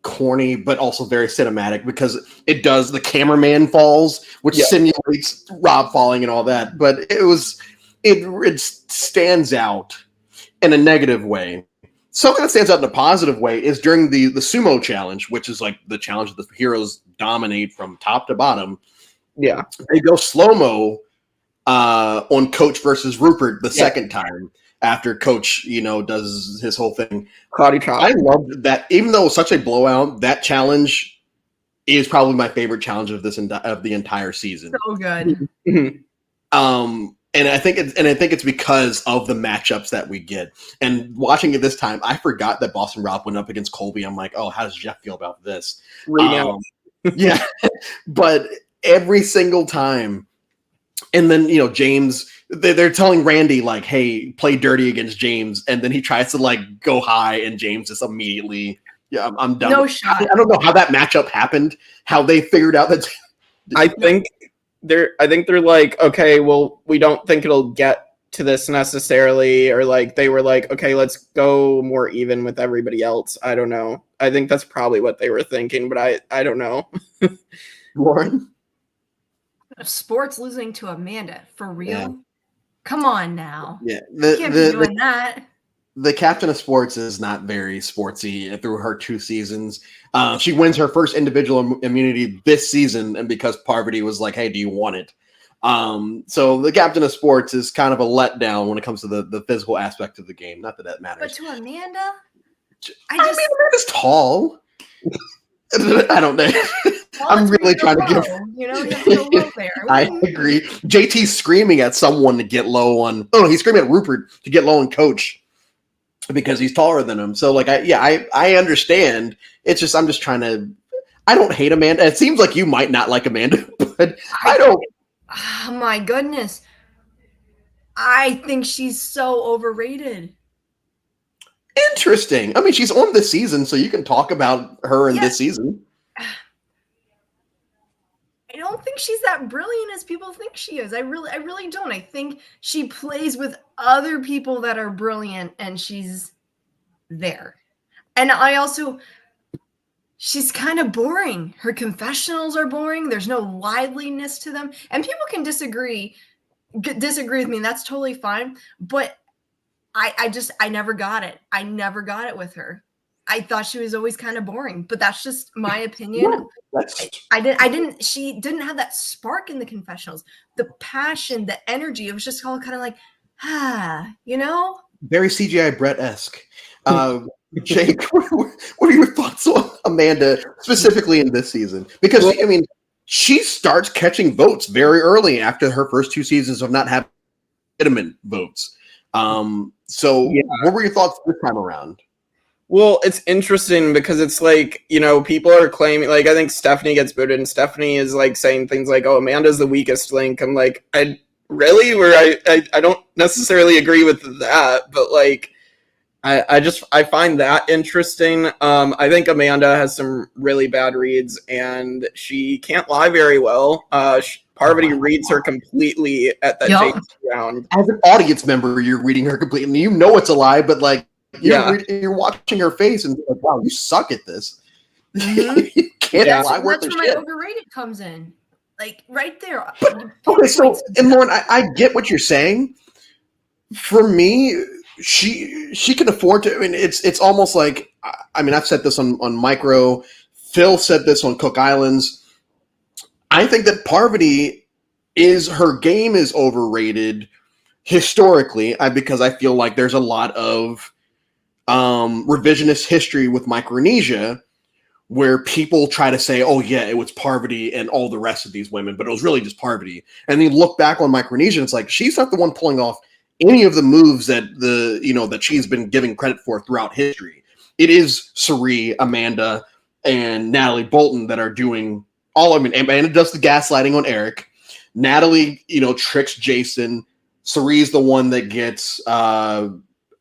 corny, but also very cinematic, because it does, the cameraman falls, which simulates Rob falling and all that. But it was it stands out in a negative way. Something that stands out in a positive way is during the sumo challenge, which is like the challenge that the heroes dominate from top to bottom. Yeah. They go slow-mo on Coach versus Rupert the second time after Coach, does his whole thing. Cloudy chop. I loved that. Even though it was such a blowout, that challenge is probably my favorite challenge of the entire season. So good. And I think it's because of the matchups that we get. And watching it this time, I forgot that Boston Rob went up against Colby. I'm like, oh, how does Jeff feel about this? Yeah, but every single time, and then James, they're telling Randy like, hey, play dirty against James, and then he tries to like go high, and James just immediately, I'm done. No shot. I don't know how that matchup happened. How they figured out that. I think they're like, okay, well, we don't think it'll get to this necessarily, or like they were like, okay, let's go more even with everybody else. I don't know. I think that's probably what they were thinking, but I don't know. Lauren? Sports losing to Amanda, for real? Yeah. Come on now. Yeah. You can't be doing that. The captain of sports is not very sportsy through her 2 seasons. She wins her first individual immunity this season, and because Parvati was like, hey, do you want it? So the captain of sports is kind of a letdown when it comes to the physical aspect of the game. Not that matters. But to Amanda? I mean, Amanda's tall. I don't know. I'm really trying to give. You have to go low there. I agree. JT's screaming at someone to get low on. Oh, no, he's screaming at Rupert to get low on Coach because he's taller than him. So, like, I understand. It's just I'm just trying to. I don't hate Amanda. It seems like you might not like Amanda, but I don't. Oh my goodness! I think she's so overrated. Interesting. I mean, she's on this season, so you can talk about her in this season. I don't think she's that brilliant as people think she is. I really don't. I think she plays with other people that are brilliant, and she's there. And she's kind of boring. Her confessionals are boring. There's no liveliness to them, and people can disagree with me. And that's totally fine. But I never got it. I never got it with her. I thought she was always kind of boring, but that's just my opinion. She didn't have that spark in the confessionals, the passion, the energy. It was just all kind of like, Very CGI Brett-esque. Jake, what are your thoughts on Amanda, specifically in this season? Because, I mean, she starts catching votes very early after her first 2 seasons of not having legitimate votes. What were your thoughts this time around? Well, it's interesting because it's like, people are claiming, like, I think Stephanie gets booted, and Stephanie is like saying things like, oh, Amanda's the weakest link. I'm like, I don't necessarily agree with that, but like, I find that interesting. I think Amanda has some really bad reads, and she can't lie very well. Parvati reads her completely at that JT round. As an audience member, you're reading her completely. You know it's a lie, but like you're watching her face and like, wow, you suck at this. Mm-hmm. You can't lie. That's where my overrated comes in. Like right there. Okay, so and Lauren, I get what you're saying. For me, she can afford to. I mean, it's almost like I've said this on Micro. Phil said this on Cook Islands. I think that Parvati her game is overrated historically because I feel like there's a lot of revisionist history with Micronesia where people try to say, oh yeah, it was Parvati and all the rest of these women, but it was really just Parvati. And then you look back on Micronesia, and it's like she's not the one pulling off any of the moves that that she's been giving credit for throughout history. It is Sari, Amanda, and Natalie Bolton that are doing Amanda does the gaslighting on Eric. Natalie, tricks Jason. Sari's the one that gets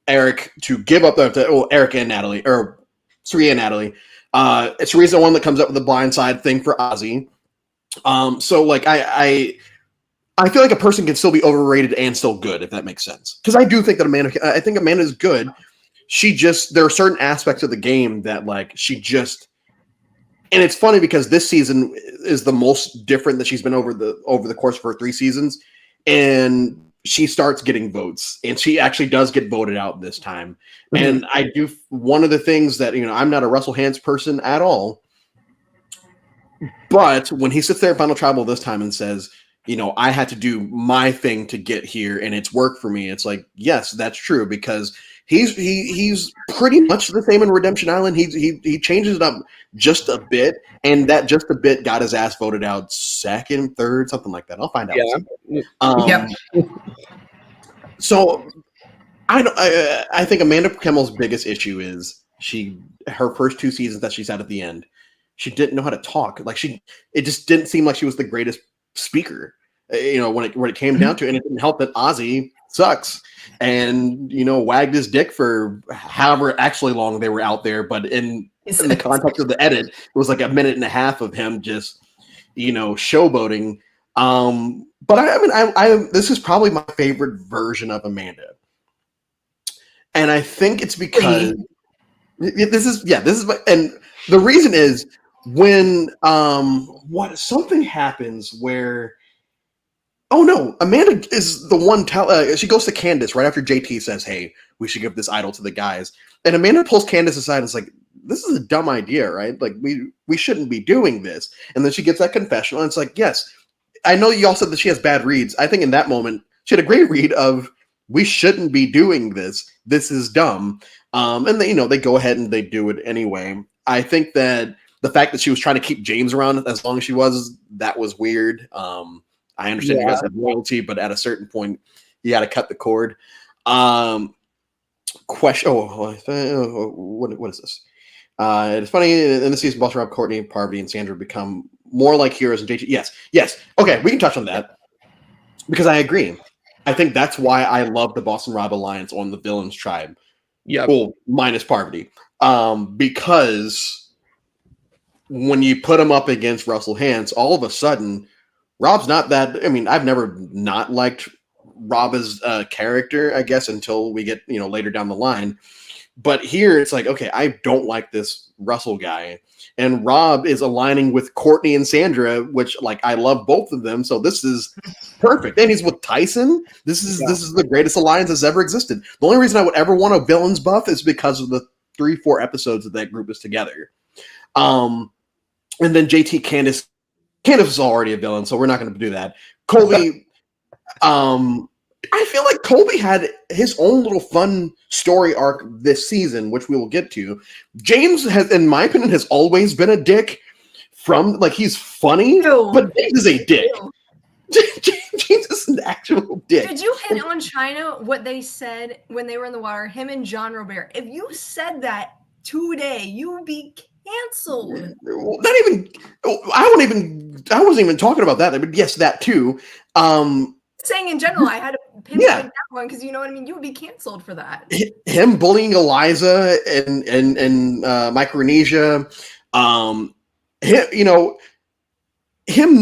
Eric to give up Eric and Natalie, or Sari and Natalie. Sari's the one that comes up with the blindside thing for Ozzy. So like I feel like a person can still be overrated and still good, if that makes sense. Because I do think that I think Amanda is good. There are certain aspects of the game that like and it's funny because this season is the most different that she's been over the course of her 3 seasons. And she starts getting votes, and she actually does get voted out this time. And I do one of the things that, I'm not a Russell Hantz person at all, but when he sits there at Final Tribal this time and says, I had to do my thing to get here, and it's worked for me. It's like, yes, that's true, because he's pretty much the same in Redemption Island. He changes it up just a bit, and that just a bit got his ass voted out second, third, something like that. I'll find out. Yeah. So I think Amanda Kimmel's biggest issue is her first 2 seasons that she's had at the end, she didn't know how to talk. Like it just didn't seem like she was the greatest speaker, when it came down to it. And it didn't help that Ozzy sucks and, wagged his dick for however actually long they were out there. But in the context of the edit, it was like a minute and a half of him just, showboating. But I this is probably my favorite version of Amanda. And I think it's because this is and the reason is when something happens where, oh no, Amanda is the one she goes to Candace right after JT says, hey, we should give this idol to the guys. And Amanda pulls Candace aside and is like, this is a dumb idea, right? Like we shouldn't be doing this. And then she gets that confessional and it's like, yes, I know you all said that she has bad reads. I think in that moment she had a great read of, we shouldn't be doing this. This is dumb. And they go ahead and they do it anyway. I think that the fact that she was trying to keep James around as long as she was, that was weird. I understand you guys have loyalty, but at a certain point, you got to cut the cord. Question. What is this? It's funny in the season, Buster, Rob, Courtney, Parvati, and Sandra become more like heroes and JT. Yes. Okay, we can touch on that because I agree. I think that's why I love the Boston Rob alliance on the Villains Tribe. Yeah. Well, minus Parvati, because when you put him up against Russell Hantz, all of a sudden, Rob's not that. I mean, I've never not liked Rob as a character, I guess, until we get later down the line. But here it's like, okay, I don't like this Russell guy. And Rob is aligning with Courtney and Sandra, which I love both of them. So this is perfect. And he's with Tyson. This is the greatest alliance that's ever existed. The only reason I would ever want a villains buff is because of the 3-4 episodes that group is together. And then JT Candace is already a villain, so we're not going to do that. Colby, I feel like Colby had his own little fun story arc this season, which we will get to. James has, in my opinion, has always been a dick. He's funny, but James is a dick. James is an actual dick. Did you hit on China what they said when they were in the water? Him and John Robert. If you said that today, you would be canceled. Not even. I wasn't even talking about that. But yes, that too. Saying in general, I had to pinpoint that one because you know what I mean. You would be canceled for that. Him bullying Eliza and Micronesia, him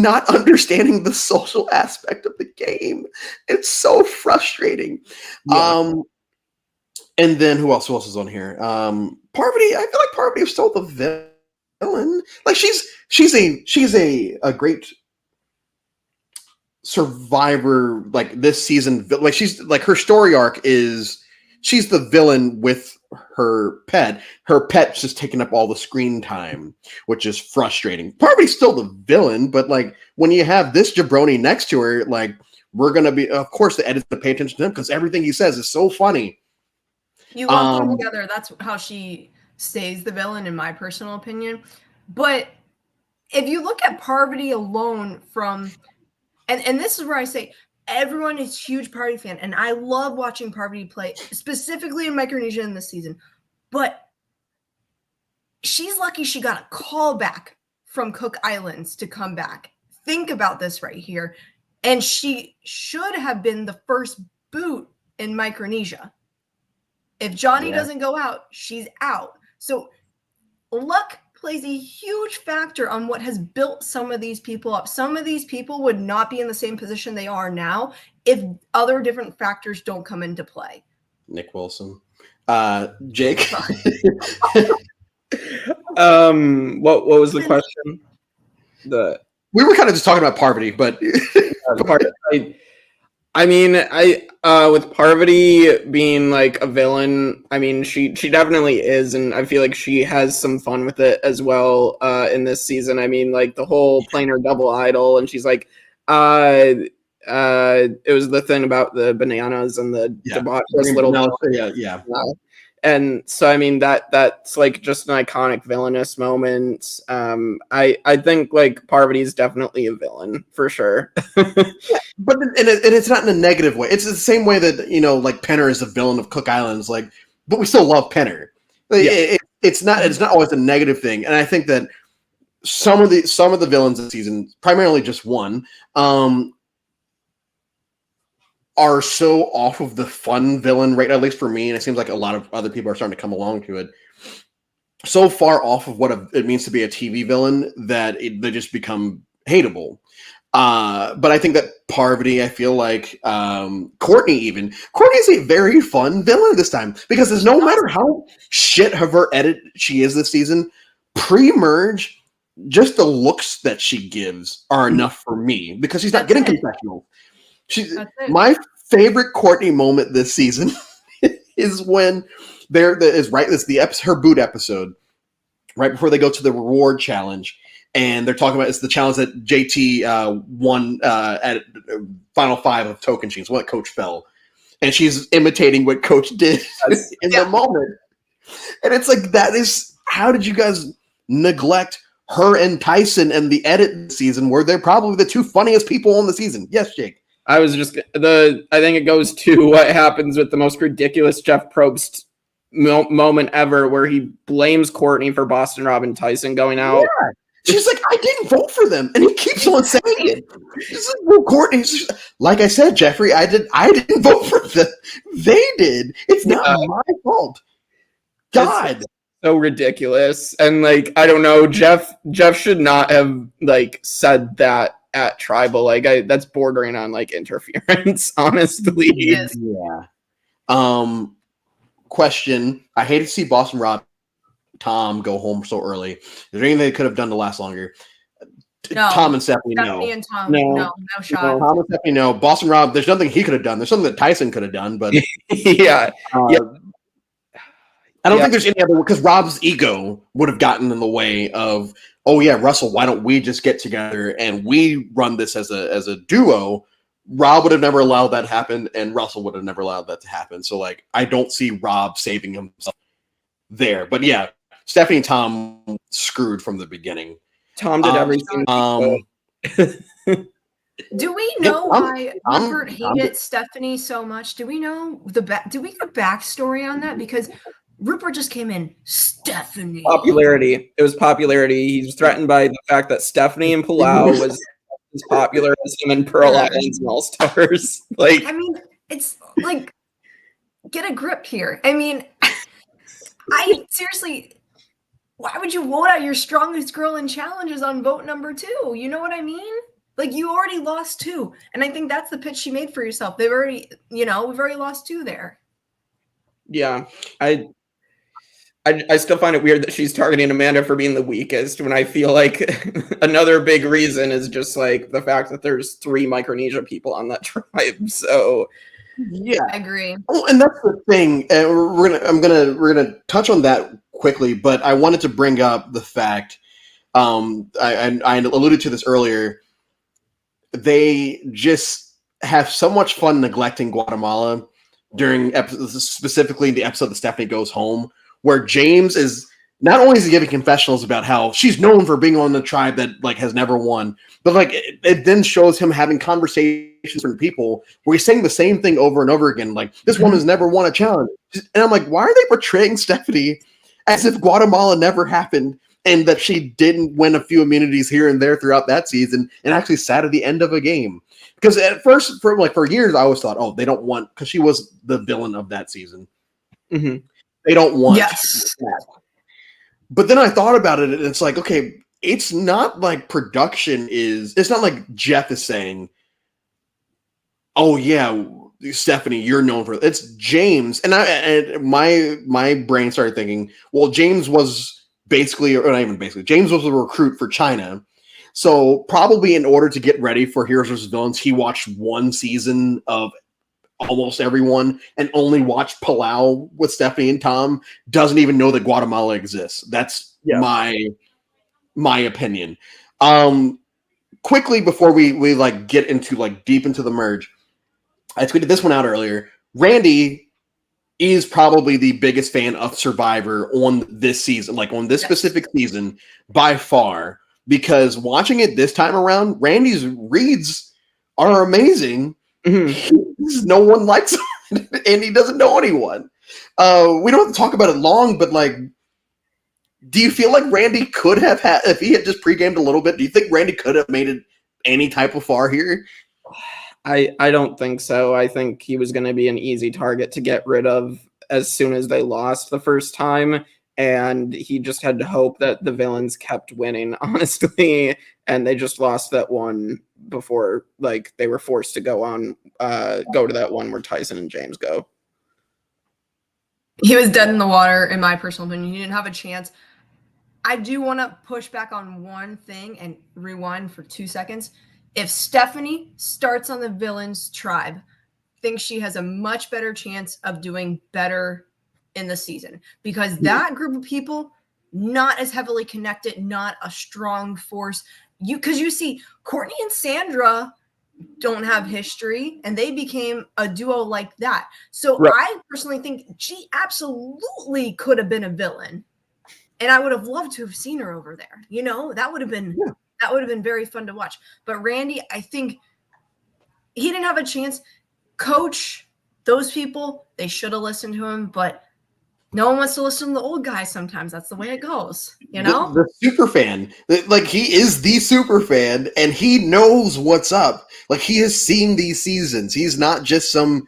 not understanding the social aspect of the game. It's so frustrating. Yeah. And then who else is on here? Parvati. I feel like Parvati is still the villain. Like she's a great survivor, like this season. Like she's like, her story arc is she's the villain with her pet. Her pet's just taking up all the screen time, which is frustrating. Parvati's still the villain, but like when you have this jabroni next to her, like we're gonna be, of course, the editors to pay attention to him because everything he says is so funny. You lump them together. That's how she stays the villain, in my personal opinion. But if you look at Parvati alone from And this is where I say everyone is a huge Parvati fan, and I love watching Parvati play, specifically in Micronesia in this season. But she's lucky she got a call back from Cook Islands to come back. Think about this right here. And she should have been the first boot in Micronesia. If Johnny doesn't go out, she's out. So luck plays a huge factor on what has built some of these people up. Some of these people would not be in the same position they are now if other different factors don't come into play. Nick Wilson. Jake. What was the question? We were kind of just talking about Parvati, but I mean, I with Parvati being like a villain, I mean, she definitely is, and I feel like she has some fun with it as well in this season. I mean, like the whole playing her double idol, and she's like, it was the thing about the bananas and the debaucherous little yeah. And so I mean that's like just an iconic villainous moment. I think like Parvati is definitely a villain for sure. But it's not in a negative way. It's the same way that like Penner is the villain of Cook Islands, like, but we still love Penner. It's not always a negative thing, and I think that some of the villains this season, primarily just one, are so off of the fun villain rate, at least for me, and it seems like a lot of other people are starting to come along to it. So far off of what it means to be a TV villain that they just become hateable. But I think that Parvati, I feel like Courtney's a very fun villain this time, because there's no matter how shit of her edit she is this season, pre-merge, just the looks that she gives are enough for me, because she's not getting confessional. My favorite Courtney moment this season is when it's her boot episode, right before they go to the reward challenge, and they're talking about it's the challenge that JT won at Final 5 of Token Chains, what Coach fell, and she's imitating what Coach did in the moment, and it's like, that is, how did you guys neglect her and Tyson and the edit season, where they're probably the two funniest people on the season? Yes, Jake. I think it goes to what happens with the most ridiculous Jeff Probst moment ever, where he blames Courtney for Boston Rob and Tyson going out. Yeah. She's like, I didn't vote for them, and he keeps on saying it. She's like, well, Courtney, like I said, Jeffrey, I didn't vote for them. They did. It's not my fault. God. It's so ridiculous. And like, I don't know, Jeff should not have like said that at Tribal. Like, that's bordering on like interference, honestly. Yes. Yeah. Question. I hate to see Boston Rob Tom go home so early. Is there anything they could have done to last longer? No. Tom and Stephanie, Stephanie and Tom, no shot. Tom and Stephanie, no. Boston Rob, there's nothing he could have done. There's something that Tyson could have done, but yeah. I don't think there's any other, because Rob's ego would have gotten in the way of, oh yeah, Russell, why don't we just get together and we run this as a duo? Rob would have never allowed that to happen, and Russell would have never allowed that to happen. So like, I don't see Rob saving himself there. But yeah, Stephanie and Tom screwed from the beginning. Tom did everything. Do we know why Rupert hated Stephanie so much? Do we know do we get backstory on that? Because Rupert just came in, Stephanie. Popularity. It was popularity. He's threatened by the fact that Stephanie and Palau was as popular as him and Pearl Islands and All Stars. Like, I mean, it's like, get a grip here. I mean, I seriously, why would you vote out your strongest girl in challenges on vote number 2? You know what I mean? Like, you already lost 2. And I think that's the pitch she made for yourself. We've already lost 2 there. Yeah. I still find it weird that she's targeting Amanda for being the weakest, when I feel like another big reason is just like the fact that there's 3 Micronesia people on that tribe. So yeah, I agree. Oh, and that's the thing. We're gonna touch on that quickly, but I wanted to bring up the fact. I alluded to this earlier. They just have so much fun neglecting Guatemala during specifically the episode that Stephanie goes home, where James is not only is he giving confessionals about how she's known for being on the tribe that like has never won, but like it then shows him having conversations with people where he's saying the same thing over and over again. Like, this woman's never won a challenge. And I'm like, why are they portraying Stephanie as if Guatemala never happened and that she didn't win a few immunities here and there throughout that season and actually sat at the end of a game? Because at first, for years, I always thought, oh, they don't want, because she was the villain of that season. Mm-hmm. They don't want that. But then I thought about it, and it's like, okay, it's not like it's not like Jeff is saying, oh yeah, Stephanie, you're known for it. It's James. And my brain started thinking, well, James was James was a recruit for China. So probably in order to get ready for Heroes vs. Villains, he watched one season of almost everyone and only watched Palau with Stephanie and Tom. Doesn't even know that Guatemala exists. That's my opinion. Quickly before we like get into like deep into the merge, I tweeted this one out earlier. Randy is probably the biggest fan of Survivor on this season, like on this specific season by far, because watching it this time around, Randy's reads are amazing. No one likes him, and he doesn't know anyone. We don't have to talk about it long, but like, do you feel like Randy could have had, if he had just pre-gamed a little bit, do you think Randy could have made it any type of far here? I don't think so. I think he was going to be an easy target to get rid of as soon as they lost the first time. And he just had to hope that the villains kept winning, honestly. And they just lost that one before, like, they were forced to go to that one where Tyson and James go. He was dead in the water, in my personal opinion. He didn't have a chance. I do want to push back on one thing and rewind for 2 seconds. If Stephanie starts on the villains tribe, thinks she has a much better chance of doing better in the season, because that group of people, not as heavily connected, not a strong force. Because you see, Courtney and Sandra don't have history, and they became a duo like that. So I personally think she absolutely could have been a villain, and I would have loved to have seen her over there. You know, that would have been very fun to watch. But Randy, I think he didn't have a chance. Coach, those people, they should have listened to him, but no one wants to listen to the old guy sometimes. That's the way it goes, you know? The super fan. Like, he is the super fan, and he knows what's up. Like, he has seen these seasons. He's not just some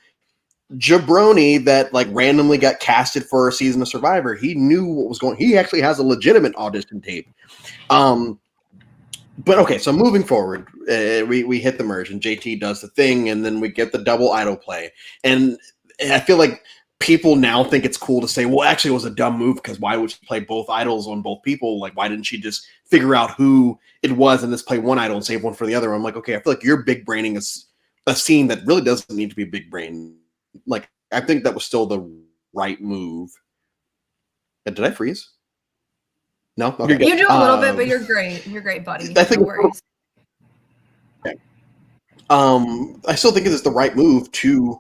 jabroni that, like, randomly got casted for a season of Survivor. He knew what was going on. He actually has a legitimate audition tape. But okay, so moving forward, we hit the merge, and JT does the thing, and then we get the double idol play. And I feel like people now think it's cool to say, well, actually, it was a dumb move, because why would she play both idols on both people? Like, why didn't she just figure out who it was and just play one idol and save one for the other? I'm like, okay, I feel like you're big braining a scene that really doesn't need to be big brain. Like, I think that was still the right move. Did I freeze? No, okay. You do a little bit, but you're great. You're great, buddy. I think no worries. Okay. I still think it's the right move to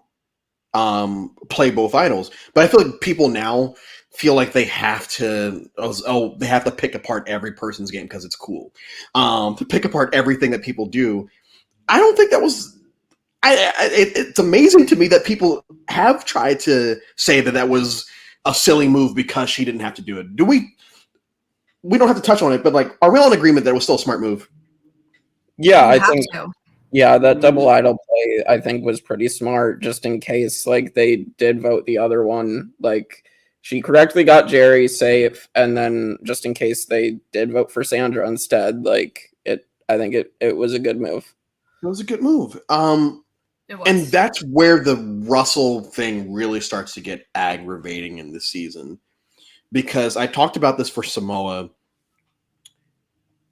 play both idols, but I feel like people now feel like they have to pick apart every person's game because it's cool. To pick apart everything that people do. I don't think that was. It's amazing to me that people have tried to say that was a silly move because she didn't have to do it. Do we? We don't have to touch on it, but like, are we all in agreement that it was still a smart move? Yeah, I think. Yeah, that double idol play, I think, was pretty smart, just in case, like, they did vote the other one. Like, she correctly got Jerry safe, and then just in case they did vote for Sandra instead, like, I think it was a good move. It was a good move. And that's where the Russell thing really starts to get aggravating in this season. Because I talked about this for Samoa.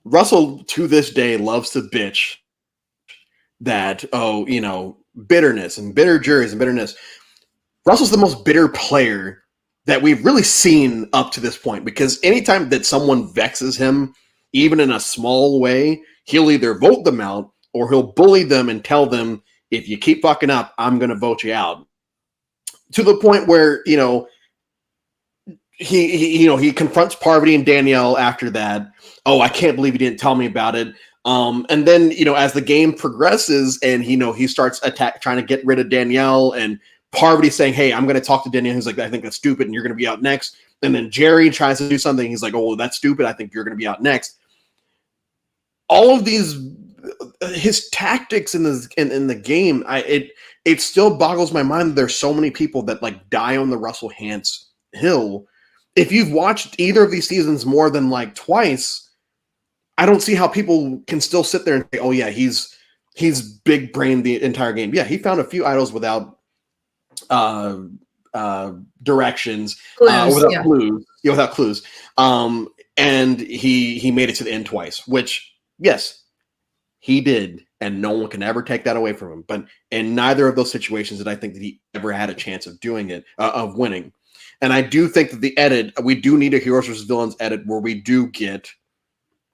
Russell, to this day, loves to bitch that, bitterness and bitter juries and bitterness. Russell's the most bitter player that we've really seen up to this point, because anytime that someone vexes him, even in a small way, he'll either vote them out or he'll bully them and tell them, if you keep fucking up, I'm going to vote you out. To the point where, he confronts Parvati and Danielle after that. Oh, I can't believe you didn't tell me about it. And then, as the game progresses and, he starts trying to get rid of Danielle, and Parvati saying, hey, I'm going to talk to Danielle. He's like, I think that's stupid, and you're going to be out next. And then Jerry tries to do something. He's like, oh, that's stupid. I think you're going to be out next. All of these, his tactics in the game, it still boggles my mind that there's so many people that like die on the Russell Hantz hill. If you've watched either of these seasons more than like twice, I don't see how people can still sit there and say, oh yeah, he's big brained the entire game. Yeah, he found a few idols without directions, without clues. Yeah, without clues. And he made it to the end twice, which, yes, He did, and no one can ever take that away from him. But in neither of those situations did I think that he ever had a chance of doing it, of winning. And I do think that the edit, we do need a Heroes versus Villains edit where we do get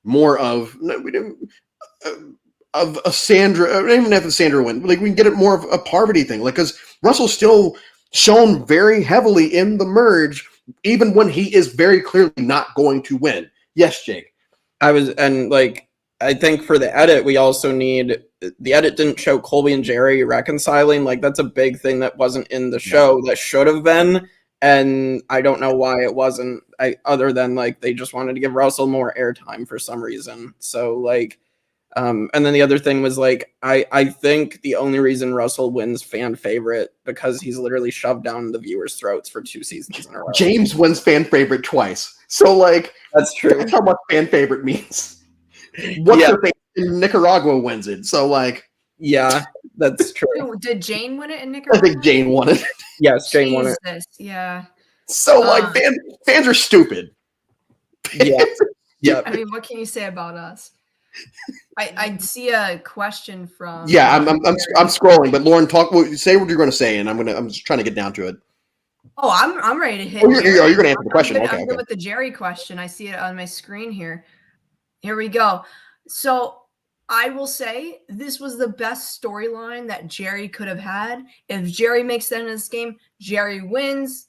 more of a Sandra, even if Sandra win, like we can get it more of a Parvati thing, like because Russell's still shown very heavily in the merge, even when he is very clearly not going to win. Yes, Jake. I think for the edit, we also need the edit didn't show Colby and Jerry reconciling. Like that's a big thing that wasn't in the show that should have been. And I don't know why it wasn't, other than like they just wanted to give Russell more airtime for some reason. So like, and then the other thing was like, I think the only reason Russell wins fan favorite because he's literally shoved down the viewers' throats for 2 seasons in a row. James wins fan favorite twice. So like, that's true. That's how much fan favorite means. What's her face in Nicaragua wins it. So like, yeah, that's true. Did Jane win it in Nicaragua? I think Jane won it. Yes, Jane won it. Yeah. So like fans are stupid. Yeah. Yeah. I mean, what can you say about us? I see a question from. Yeah, I'm scrolling, but Lauren, say what you're going to say, and I'm just trying to get down to it. Oh, I'm ready to hit. Oh, you're going to answer the question. I'm good with the Jerry question. I see it on my screen here. Here we go. So I will say this was the best storyline that Jerry could have had. If Jerry makes the end of this game, Jerry wins.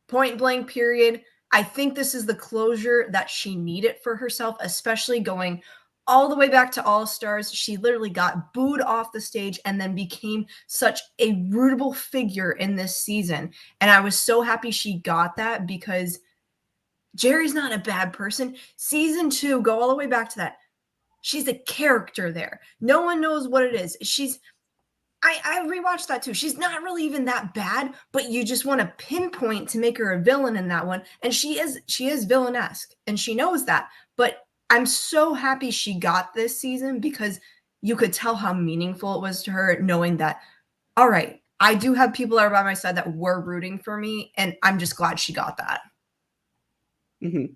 Point blank, period. I think this is the closure that she needed for herself, especially going all the way back to All Stars. She literally got booed off the stage and then became such a rootable figure in this season. And I was so happy she got that because Jerry's not a bad person. Season 2, go all the way back to that. She's a character there. No one knows what it is. I rewatched that too. She's not really even that bad, but you just want to pinpoint to make her a villain in that one. And she is villain-esque, and she knows that. But I'm so happy she got this season because you could tell how meaningful it was to her knowing that, all right, I do have people that are by my side that were rooting for me, and I'm just glad she got that. Mm-hmm.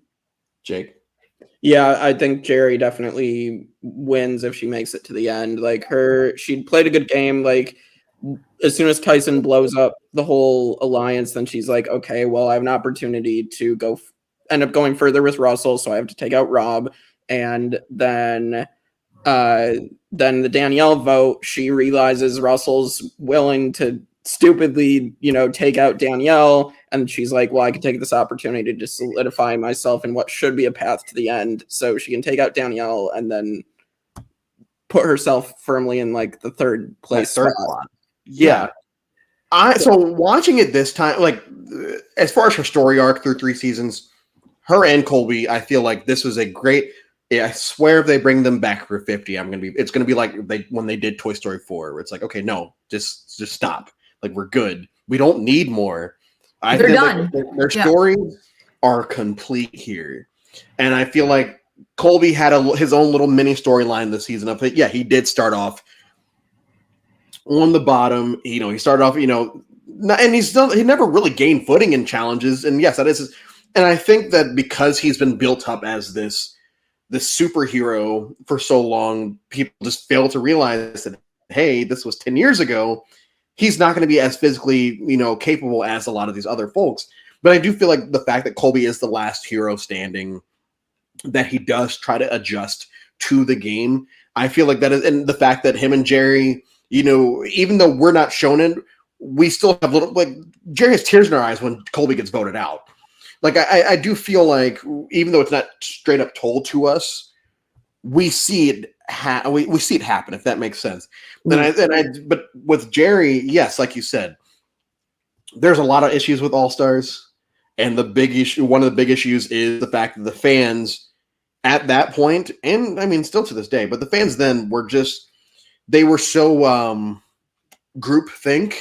Jake? Yeah, I think Jerry definitely wins if she makes it to the end. Like she played a good game. Like as soon as Tyson blows up the whole alliance, then she's like, okay, well, I have an opportunity to end up going further with Russell, so I have to take out Rob. And then the Danielle vote, she realizes Russell's willing to stupidly, take out Danielle, and she's like, well, I can take this opportunity to solidify myself in what should be a path to the end, so she can take out Danielle and then put herself firmly in like the third place spot. Yeah. So watching it this time, like as far as her story arc through 3 seasons, her and Colby, I feel like this was a great. I swear, if they bring them back for 50, it's gonna be like when they did Toy Story 4, where it's like, okay, no, just stop. Like we're good. We don't need more. They're done. Like their stories are complete here, and I feel like Colby had his own little mini storyline this season. Of it, he did start off on the bottom. He started off, and he never really gained footing in challenges. And yes, that is. And I think that because he's been built up as this superhero for so long, people just fail to realize that, hey, this was 10 years ago. He's not going to be as physically, capable as a lot of these other folks. But I do feel like the fact that Colby is the last hero standing, that he does try to adjust to the game. I feel like that is, and the fact that him and Jerry, even though we're not shown it, we still have Jerry has tears in our eyes when Colby gets voted out. Like I do feel like even though it's not straight up told to us, we see it. We see it happen, if that makes sense. But with Jerry, yes, like you said, there's a lot of issues with All Stars, and one of the big issues is the fact that the fans at that point, and I mean still to this day, but the fans then they were so groupthink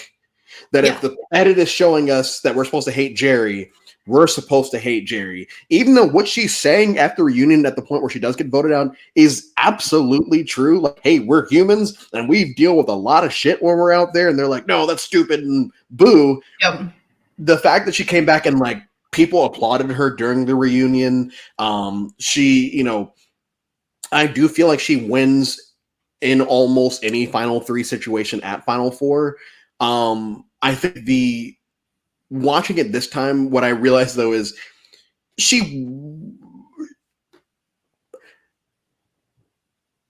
that if the edit is showing us that we're supposed to hate Jerry, we're supposed to hate Jerry, even though what she's saying at the reunion at the point where she does get voted out is absolutely true. Like, hey, we're humans and we deal with a lot of shit when we're out there. And they're like, no, that's stupid and boo. Yep. The fact that she came back and like people applauded her during the reunion. I do feel like she wins in almost any Final 3 situation at Final 4. I think watching it this time, what I realized though is she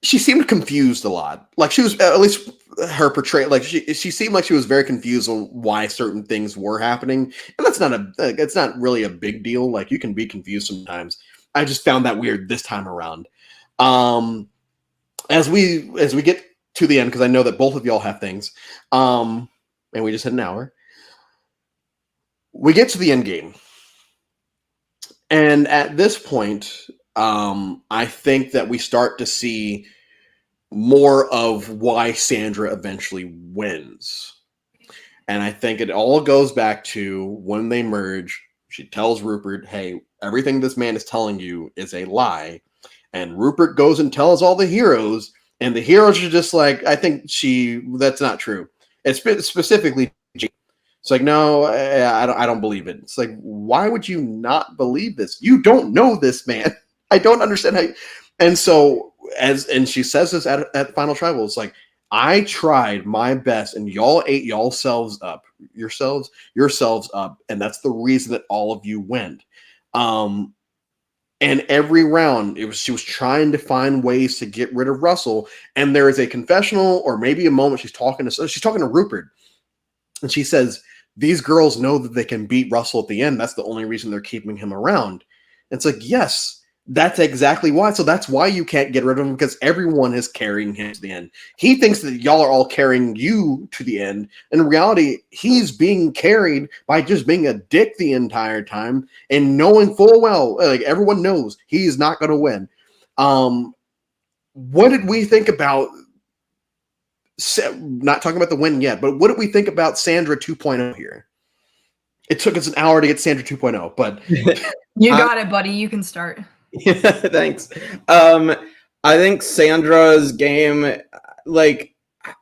seemed confused a lot. Like she was, at least her portrayal, like she seemed like she was very confused on why certain things were happening. And it's not really a big deal. Like you can be confused sometimes. I just found that weird this time around. As we get to the end, because I know that both of y'all have things, and we just hit an hour. We get to the end game. And at this point, I think that we start to see more of why Sandra eventually wins. And I think it all goes back to when they merge, she tells Rupert, hey, everything this man is telling you is a lie. And Rupert goes and tells all the heroes, and the heroes are just like, I think that's not true. It's specifically, it's like, no, I don't believe it. It's like, why would you not believe this? You don't know this man. I don't understand how. And so, and she says this at Final Tribal, it's like, I tried my best, and y'all ate yourselves up, and that's the reason that all of you went. And every round, she was trying to find ways to get rid of Russell. And there is a confessional, or maybe a moment she's talking to Rupert, and she says, these girls know that they can beat Russell at the end. That's the only reason they're keeping him around. And it's like, yes, that's exactly why. So that's why you can't get rid of him, because everyone is carrying him to the end. He thinks that y'all are all carrying you to the end. In reality, he's being carried by just being a dick the entire time and knowing full well, like everyone knows, he's not going to win. What did we think about, not talking about the win yet, but what did we think about Sandra 2.0 here? It took us an hour to get Sandra 2.0, but you got it, buddy. You can start. Yeah, thanks. I think Sandra's game, like,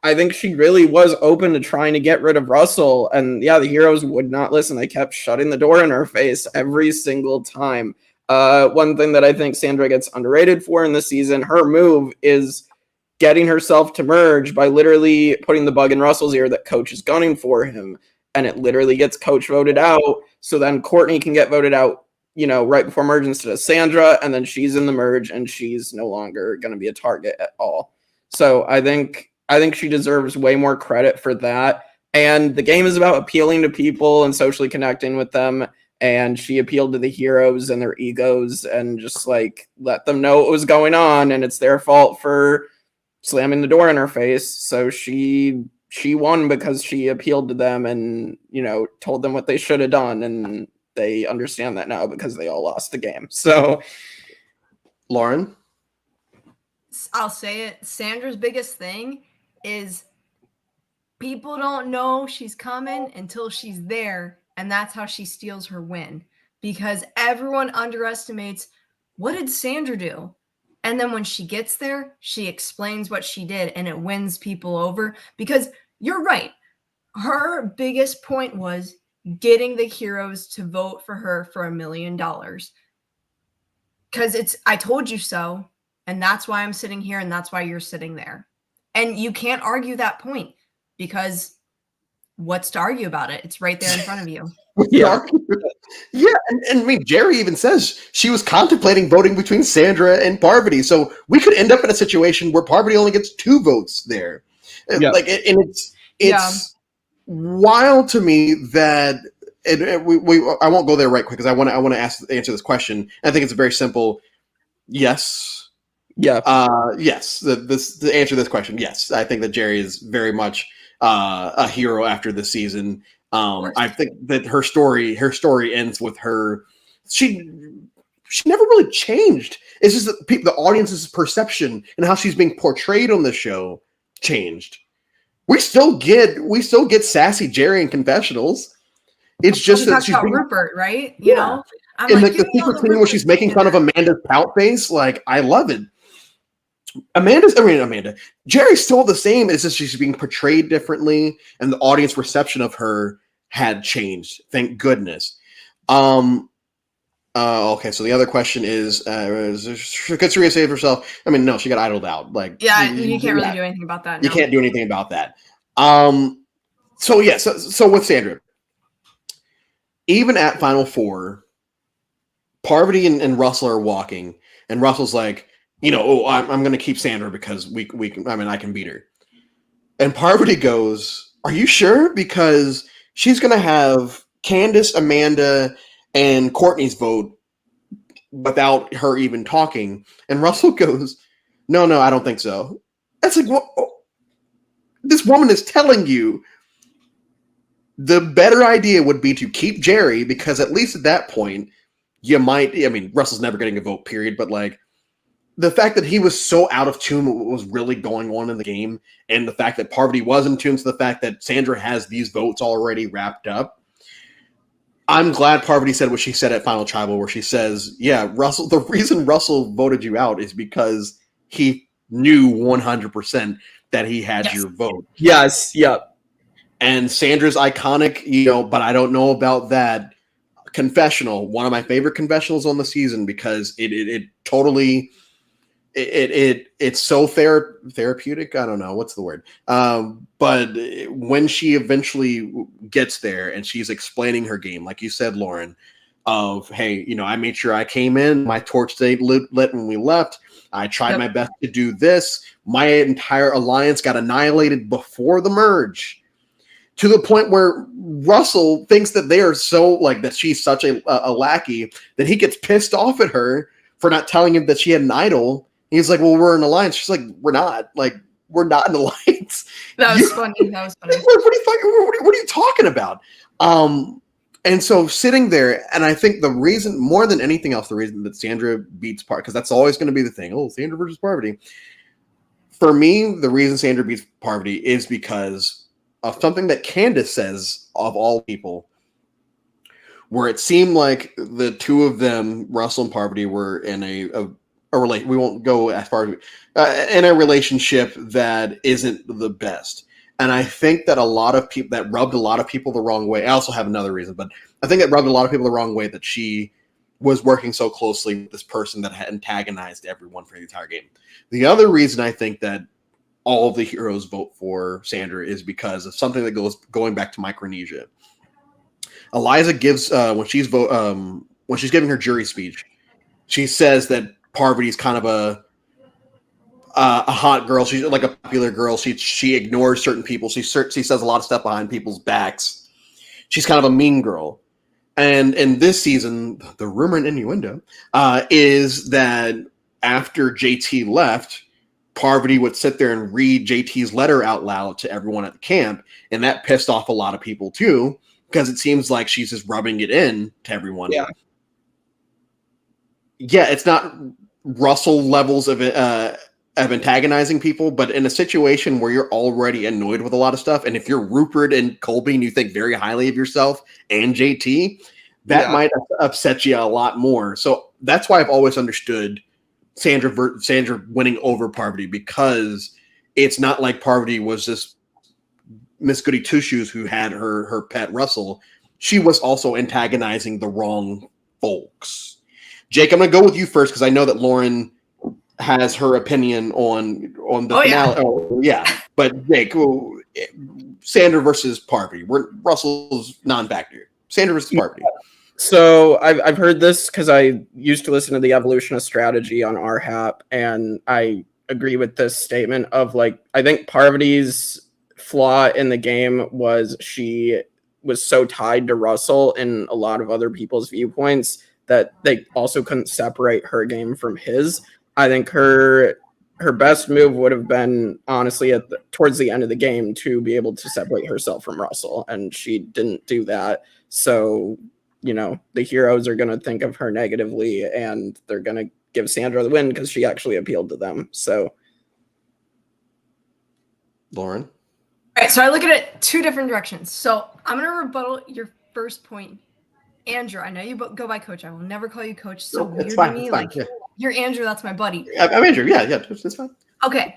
I think she really was open to trying to get rid of Russell, and yeah, the heroes would not listen. They kept shutting the door in her face every single time. One thing that I think Sandra gets underrated for in this season, her move is getting herself to merge by literally putting the bug in Russell's ear that Coach is gunning for him, and it literally gets Coach voted out, so then Courtney can get voted out, right before merge instead of Sandra, and then she's in the merge, and she's no longer going to be a target at all. So I think she deserves way more credit for that. And the game is about appealing to people and socially connecting with them, and she appealed to the heroes and their egos and just like let them know what was going on, and it's their fault for slamming the door in her face. So she won because she appealed to them and, told them what they should have done, and they understand that now because they all lost the game. So, Lauren? I'll say it. Sandra's biggest thing is people don't know she's coming until she's there, and that's how she steals her win, because everyone underestimates, what did Sandra do? And then when she gets there, she explains what she did, and it wins people over, because you're right. Her biggest point was getting the heroes to vote for her for $1 million. Because it's, I told you so, and that's why I'm sitting here, and that's why you're sitting there. And you can't argue that point, because what's to argue about it? It's right there in front of you. Yeah. Yeah, and I mean, Jerry even says she was contemplating voting between Sandra and Parvati, so we could end up in a situation where Parvati only gets 2 votes there. Yeah. Like, and it's wild to me that, and I won't go there right quick because I want to answer this question. I think it's a very simple yes. Yeah. Yes. To answer this question, yes. I think that Jerry is very much a hero after this season. I think that her story ends with her. She never really changed. It's just that the audience's perception and how she's being portrayed on the show changed. We still get sassy Jerry in confessionals. It's just that she's being Rupert, right? You know, I'm and like the secret scene where she's making fun of Amanda's pout face. Like, I love it. Amanda. Jerry's still the same. It's just she's being portrayed differently, and the audience reception of her had changed. Thank goodness. Okay, so the other question is could Saraya save herself? I mean, no, she got idled out. Like, Yeah, you can't really do anything about that. you No. can't do anything about that. So yeah, so with Sandra, even at Final Four, Parvati and Russell are walking, and Russell's like, I'm going to keep Sandra because we can, I mean, I can beat her. And Parvati goes, "Are you sure? Because she's going to have Candace, Amanda, and Courtney's vote without her even talking." And Russell goes, "No, I don't think so." That's like, what? This woman is telling you the better idea would be to keep Jerry, because at least at that point, you might, I mean, Russell's never getting a vote, period, but like, the fact that he was so out of tune with what was really going on in the game, and the fact that Parvati was in tune to the fact that Sandra has these votes already wrapped up. I'm glad Parvati said what she said at Final Tribal, where she says, yeah, Russell, the reason Russell voted you out is because he knew 100% that he had your vote. Yes, yep. And Sandra's iconic, but I don't know about that confessional, one of my favorite confessionals on the season, because it totally it's so therapeutic. I don't know what's the word, but when she eventually gets there and she's explaining her game, like you said, Lauren, of, hey, I made sure I came in, my torch stayed lit when we left, I tried my best to do this, my entire alliance got annihilated before the merge, to the point where Russell thinks that they are so, like, that she's such a lackey that he gets pissed off at her for not telling him that she had an idol. He's like, well, we're an alliance. She's like, we're not. Like, we're not an alliance. That was funny. That was funny. What are you talking about? And so sitting there, and I think the reason, more than anything else, the reason that Sandra beats Parvati, because that's always going to be the thing. Oh, Sandra versus Parvati. For me, the reason Sandra beats Parvati is because of something that Candace says, of all people, where it seemed like the two of them, Russell and Parvati, were in a we won't go as far as in a relationship that isn't the best. And I think that a lot of people, that rubbed a lot of people the wrong way. I also have another reason, but I think it rubbed a lot of people the wrong way that she was working so closely with this person that had antagonized everyone for the entire game. The other reason I think that all of the heroes vote for Sandra is because of something that going back to Micronesia. Eliza gives when she's giving her jury speech, she says that Parvati's kind of a hot girl. She's like a popular girl. She ignores certain people. She says a lot of stuff behind people's backs. She's kind of a mean girl. And in this season, the rumor and innuendo is that after JT left, Parvati would sit there and read JT's letter out loud to everyone at the camp, and that pissed off a lot of people too, because it seems like she's just rubbing it in to everyone. Yeah, it's not Russell levels of antagonizing people, but in a situation where you're already annoyed with a lot of stuff, and if you're Rupert and Colby and you think very highly of yourself and JT, that might upset you a lot more. So that's why I've always understood Sandra winning over Parvati, because it's not like Parvati was this Miss Goody Two Shoes who had her pet Russell. She was also antagonizing the wrong folks. Jake, I'm going to go with you first because I know that Lauren has her opinion on the finale. Yeah. Oh, yeah. But Jake, Sandra versus Parvati. Russell's non-factor. Sandra versus Parvati. So I've heard this because I used to listen to the Evolution of Strategy on RHAP, and I agree with this statement of, like, I think Parvati's flaw in the game was she was so tied to Russell in a lot of other people's viewpoints that they also couldn't separate her game from his. I think her best move would have been, honestly, towards the end of the game, to be able to separate herself from Russell, and she didn't do that. So, the heroes are going to think of her negatively, and they're going to give Sandra the win because she actually appealed to them. So, Lauren? All right, so I look at it two different directions. So I'm going to rebuttal your first point. Andrew, I know you go by Coach. I will never call you Coach. So weird to me. Like, you're Andrew, that's my buddy. I'm Andrew. Yeah, that's fine. Okay.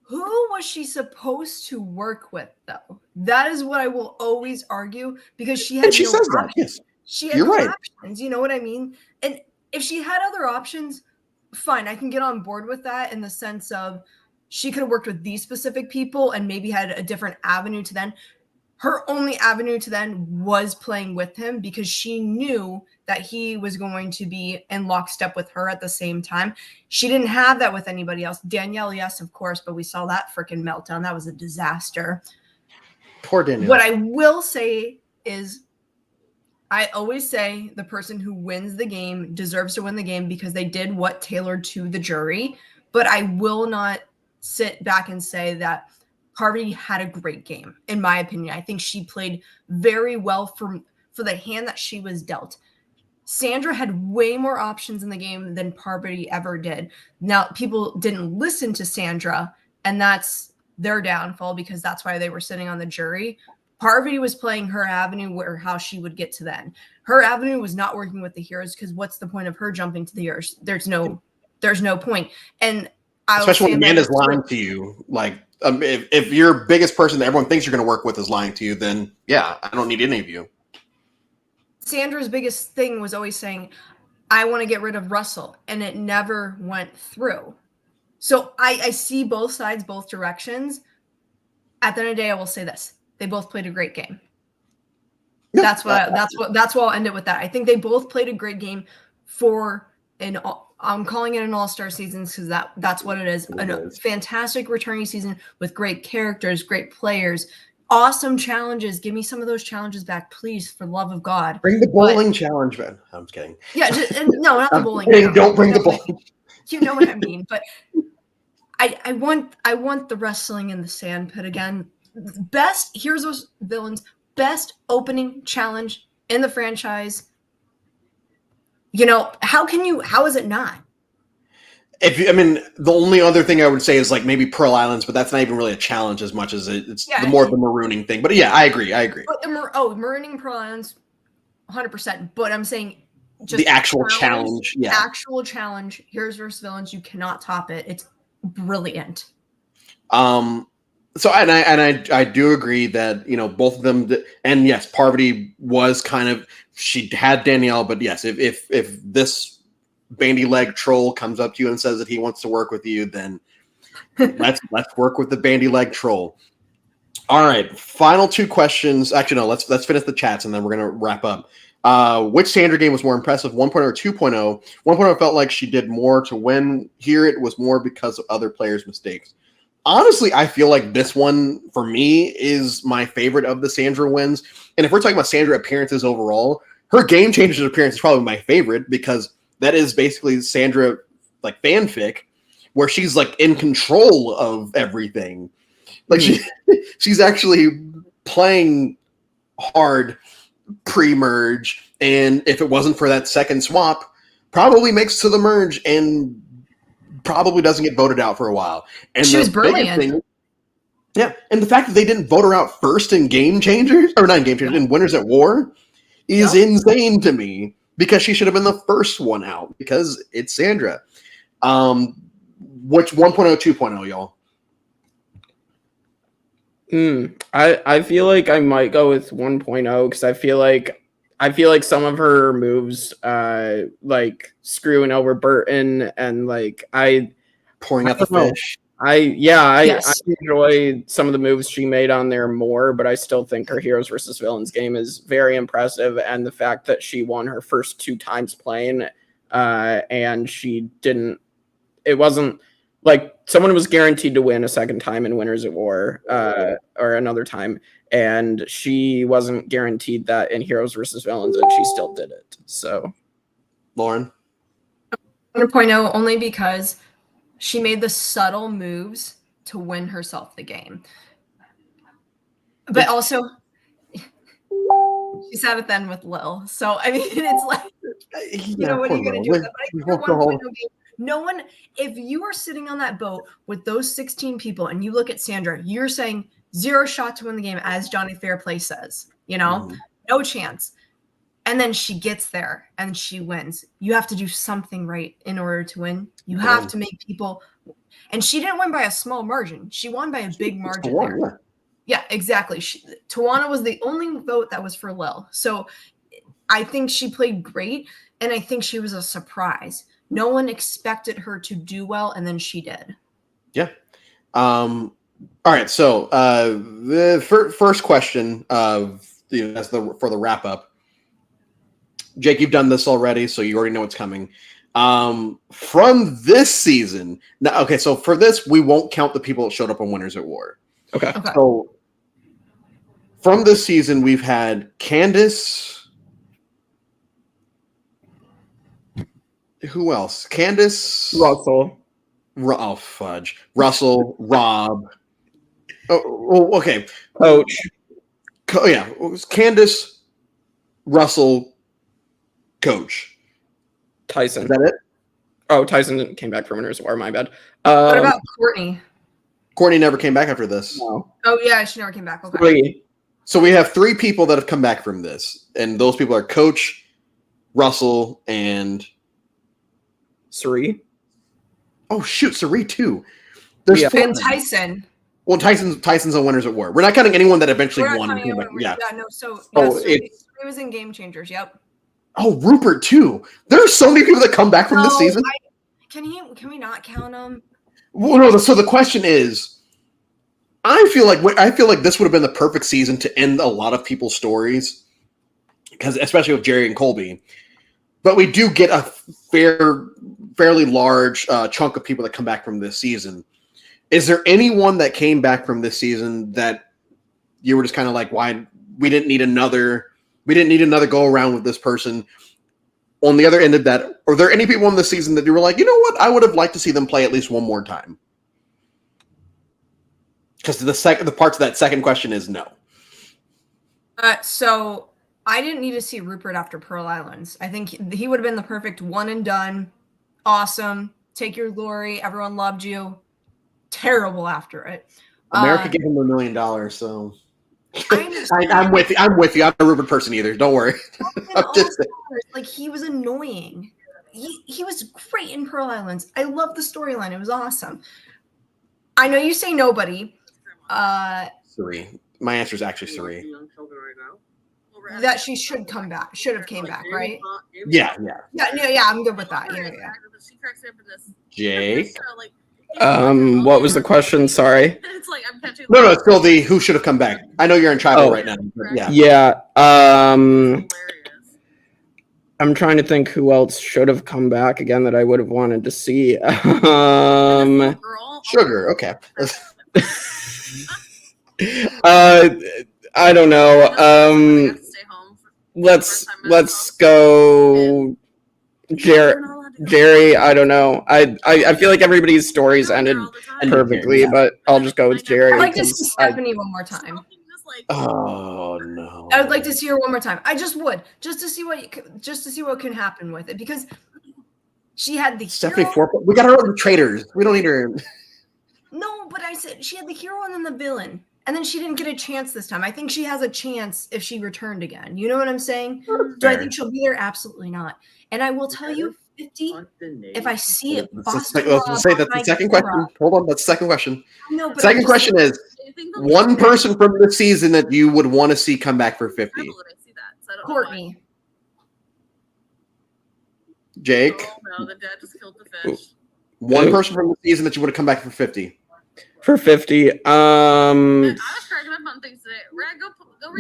Who was she supposed to work with, though? That is what I will always argue, because she had she says that. Yes. She had You're no right. options, you know what I mean? And if she had other options, fine, I can get on board with that in the sense of she could have worked with these specific people and maybe had a different avenue to then. Her only avenue to then was playing with him because she knew that he was going to be in lockstep with her at the same time. She didn't have that with anybody else. Danielle, yes, of course, but we saw that freaking meltdown. That was a disaster. Poor Danielle. What I will say is, I always say the person who wins the game deserves to win the game because they did what tailored to the jury. But I will not sit back and say that Parvati had a great game, in my opinion. I think she played very well for the hand that she was dealt. Sandra had way more options in the game than Parvati ever did. Now, people didn't listen to Sandra, and that's their downfall because that's why they were sitting on the jury. Parvati was playing her avenue where how she would get to then. Her avenue was not working with the heroes because what's the point of her jumping to the heroes? There's no point. And especially when Amanda's lying to you, like if your biggest person that everyone thinks you're going to work with is lying to you, then yeah, I don't need any of you. Sandra's biggest thing was always saying, I want to get rid of Russell, and it never went through. So I see both sides, both directions. At the end of the day, I will say this: they both played a great game. Yeah, that's what I'll end it with. That I think they both played a great game for I'm calling it an all-star season because that's what it is. A fantastic returning season with great characters, great players, awesome challenges. Give me some of those challenges back, please, for the love of God. Bring the bowling challenge, man. I'm just kidding. Yeah, no, not the bowling. Don't bring the bowling. You know what I mean. But I want the wrestling in the sand pit again. Best Heroes vs. Villains, best opening challenge in the franchise. You know, how is it not? The only other thing I would say is like maybe Pearl Islands, but that's not even really a challenge as much as it's more of the marooning thing. But yeah, I agree. But marooning Pearl Islands, 100%. But I'm saying just the actual challenge. Yeah. Actual challenge. Heroes vs. Villains. You cannot top it. It's brilliant. So I do agree that, you know, both of them, and yes, Parvati was kind of, she had Danielle, but yes, if this bandy leg troll comes up to you and says that he wants to work with you, then let's work with the bandy leg troll. All right, final two questions. Actually, no, let's finish the chats and then we're gonna wrap up. Which Sandra game was more impressive, 1.0 or 2.0? 1.0 felt like she did more to win. Here it was more because of other players' mistakes. Honestly, I feel like this one, for me, is my favorite of the Sandra wins. And if we're talking about Sandra appearances overall, her Game Changers appearance is probably my favorite because that is basically Sandra, like, fanfic, where she's, like, in control of everything. Like, she's actually playing hard pre-merge, and if it wasn't for that second swap, probably makes to the merge and probably doesn't get voted out for a while. And she was brilliant. And the fact that they didn't vote her out first in Game Changers, or not in Game Changers, in Winners at War, is insane to me, because she should have been the first one out, because it's Sandra. Which 1.0, 2.0, y'all? I feel like I might go with 1.0 because I feel like some of her moves, like screwing over Burton and like pouring out the fish. I enjoy some of the moves she made on there more, but I still think her Heroes versus Villains game is very impressive, and the fact that she won her first 2 times playing, and it wasn't like someone was guaranteed to win a second time in Winners at War, or another time, and she wasn't guaranteed that in Heroes versus Villains, and she still did it. So, Lauren? 1.0 only because she made the subtle moves to win herself the game. But also, she sat at the end with Lil. So, I mean, it's like, what are you going to do with that? But I think 1.0 game, no one, if you are sitting on that boat with those 16 people and you look at Sandra, you're saying 0 shot to win the game, as Johnny Fairplay says, no chance. And then she gets there and she wins. You have to do something right in order to win. You have to make people, and she didn't win by a small margin. She won by a big margin there. Yeah, exactly. Tawana was the only vote that was for Lil. So I think she played great, and I think she was a surprise. No one expected her to do well, and then she did. Yeah. All right. So the first question of for the wrap up. Jake, you've done this already, so you already know what's coming. From this season, now, okay. So for this, we won't count the people that showed up on Winners at War. Okay. So from this season, we've had Candace. Who else? Candace. Russell. Oh, fudge. Russell, Rob. Oh, okay. Coach. Yeah. It was Candace, Russell, Coach. Tyson. Is that it? Oh, Tyson came back from Winners at War. My bad. What about Courtney? Courtney never came back after this. No. Oh, yeah, she never came back. Okay. 3. So we have 3 people that have come back from this, and those people are Coach, Russell, and 3. Oh shoot, Sari too. There's 4 and Tyson. Well, Tyson's on Winners at War. We're not counting anyone that eventually We're not won. counting anyone. Yeah. No. So it was in Game Changers. Yep. Oh, Rupert too. There are so many people that come back from this season. Can we not count them? Well, no. So the question is, I feel like this would have been the perfect season to end a lot of people's stories, because especially with Jerry and Colby. But we do get a fairly large chunk of people that come back from this season. Is there anyone that came back from this season that you were just kind of like, why we didn't need another go around with this person? On the other end of that, are there any people in the season that you were like, you know what, I would have liked to see them play at least one more time? Because the parts of that second question is no. So I didn't need to see Rupert after Pearl Islands. I think he would have been the perfect one and done. Awesome. Take your glory. Everyone loved you. Terrible after it. America gave him $1 million, so I'm with you. I'm not a Rupert person either. Don't worry. Like, he was annoying. He was great in Pearl Islands. I love the storyline. It was awesome. I know you say nobody. Sari. My answer is actually Sari. That she should come back. Should have came back, right? Yeah. I'm good with that. Yeah. Jake. What was the question? Sorry. It's like I'm catching. No, it's still the who should have come back. I know you're in tribal right now. But Yeah. I'm trying to think who else should have come back again that I would have wanted to see. Sugar. Okay. I don't know. Let's go Jerry. I don't know. I feel like everybody's stories ended perfectly, but I'll just go with Jerry. I'd like to see Stephanie one more time. Oh no! I would like to see her one more time. I just would, just to see what can happen with it, because she had the Stephanie hero. We got her on the Traitors. We don't need her. No, but I said she had the hero and then the villain, and then she didn't get a chance this time. I think she has a chance if she returned again. You know what I'm saying? Do I think she'll be there? Absolutely not. And I will tell you, 50. If I see it, Let's say that's the second question. Hold on, that's the second question. No, but second question is one person from this season that you would want to see come back for 50. Courtney. Jake. Oh, no, the dad just killed the fish. One person from the season that you would have come back for 50. For 50. I was cracking up on things today.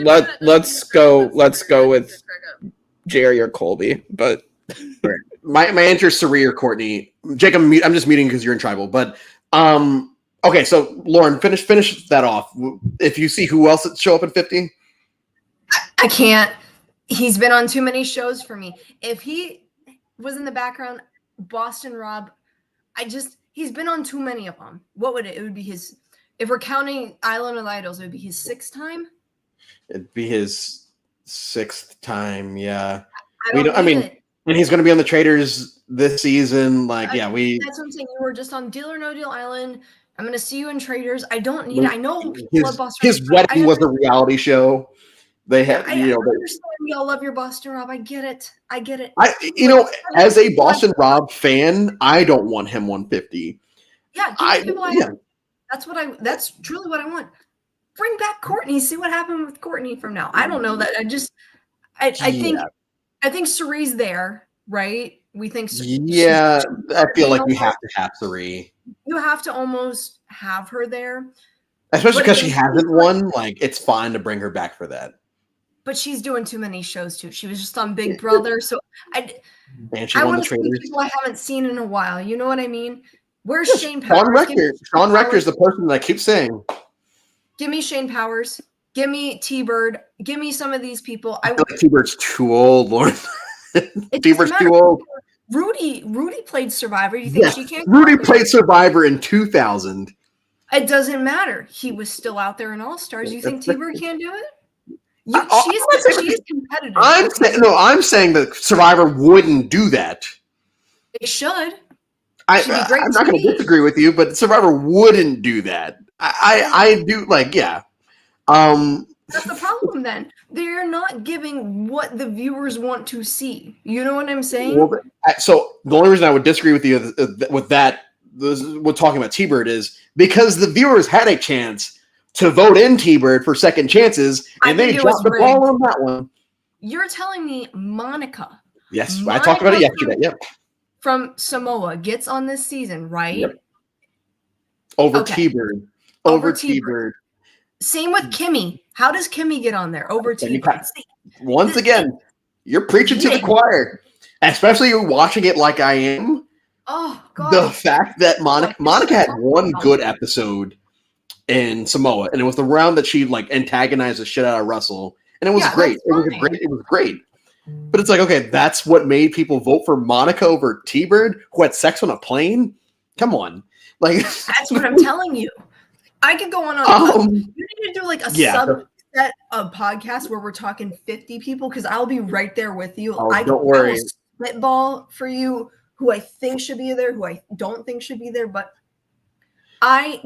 Rad, let's go with Jerry or Colby, but my answer is Sari or Courtney. Jake, I'm just muting because you're in tribal. But okay, so Lauren, finish that off. If you see who else that show up at 50, I can't. He's been on too many shows for me. If he was in the background, Boston Rob, he's been on too many of them. What would it would be his, if we're counting Island of Idols, it would be his 6th time? It'd be his 6th time, yeah. And he's going to be on the Traitors this season. Like, That's what I'm saying. You were just on Deal or No Deal Island. I'm going to see you in Traitors. I don't need it. I know his wedding was a reality show. They had, I understand y'all love your Boston Rob. I get it. As a Boston Rob fan, I don't want him 150. Yeah, that's truly what I want. Bring back Courtney. See what happened with Courtney from now. I don't know that. I think I think Cerie's there, right? We think. Yeah, I feel like we have to have Cerie. You have to almost have her there. Especially But because she again, hasn't won. Like, it's fine to bring her back for that. But she's doing too many shows too. She was just on Big Brother, so And she I won want the to see Traitors. people I haven't seen in a while. You know what I mean? Where's Yes, Shane Powers? Sean Rector is the person that I keep saying. Give me Shane Powers. Give me T-Bird. Give me some of these people. I feel like T-Bird's too old, Lauren. T-Bird's too old. Rudy played Survivor. You think she can't? Rudy played Survivor in 2000. It doesn't matter. He was still out there in All Stars. You think T-Bird can't do it? She's competitive. I'm saying that Survivor wouldn't do that. It should. I'm not going to disagree with you, but Survivor wouldn't do that. I do yeah. That's the problem. Then they're not giving what the viewers want to see. You know what I'm saying? Well, so the only reason I would disagree with you with that, with talking about T-Bird, is because the viewers had a chance to vote in T-Bird for second chances, and they dropped the ball on that one. You're telling me Monica? Yes, I talked about it yesterday. Yep. From Samoa gets on this season, right? Yep. Over T-Bird. Over T-Bird. Same with Kimmy. How does Kimmy get on there? Over T-Bird. Once again, you're preaching to the choir, especially you're watching it like I am. Oh God! The fact that Monica had one good episode in Samoa, and it was the round that she antagonized the shit out of Russell, and it was great. It was great. But it's like, okay, that's what made people vote for Monica over T-Bird, who had sex on a plane. Come on, that's what I'm telling you. I could go on. You need to do a subset of podcasts where we're talking 50 people, because I'll be right there with you. Don't worry. I will spitball for you who I think should be there, who I don't think should be there, but I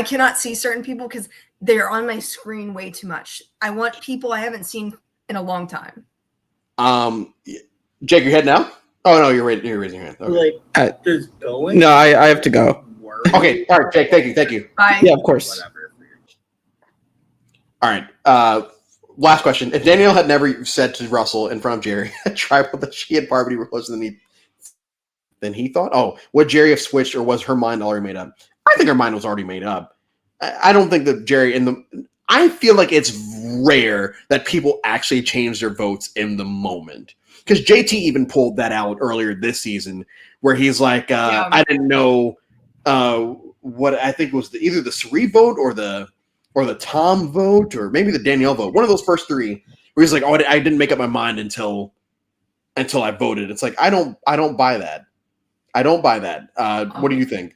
cannot see certain people because they're on my screen way too much. I want people I haven't seen in a long time. Jake, your head now? Oh no, you're raising your hand. Okay. Just going. No, I have to go. Okay, all right, Jake. Thank you. Bye. Yeah, of course. All right. Last question: if Danielle had never said to Russell in front of Jerry at Tribal that she and Barbie were closer than he thought, would Jerry have switched, or was her mind already made up? I think her mind was already made up. I don't think that Jerry I feel like it's rare that people actually change their votes in the moment. Because JT even pulled that out earlier this season, where he's like, I didn't know what I think was either the Cerie vote or the Tom vote, or maybe the Danielle vote. One of those first three, where he's like, I didn't make up my mind until I voted. It's like, I don't buy that. I don't buy that. What do you think?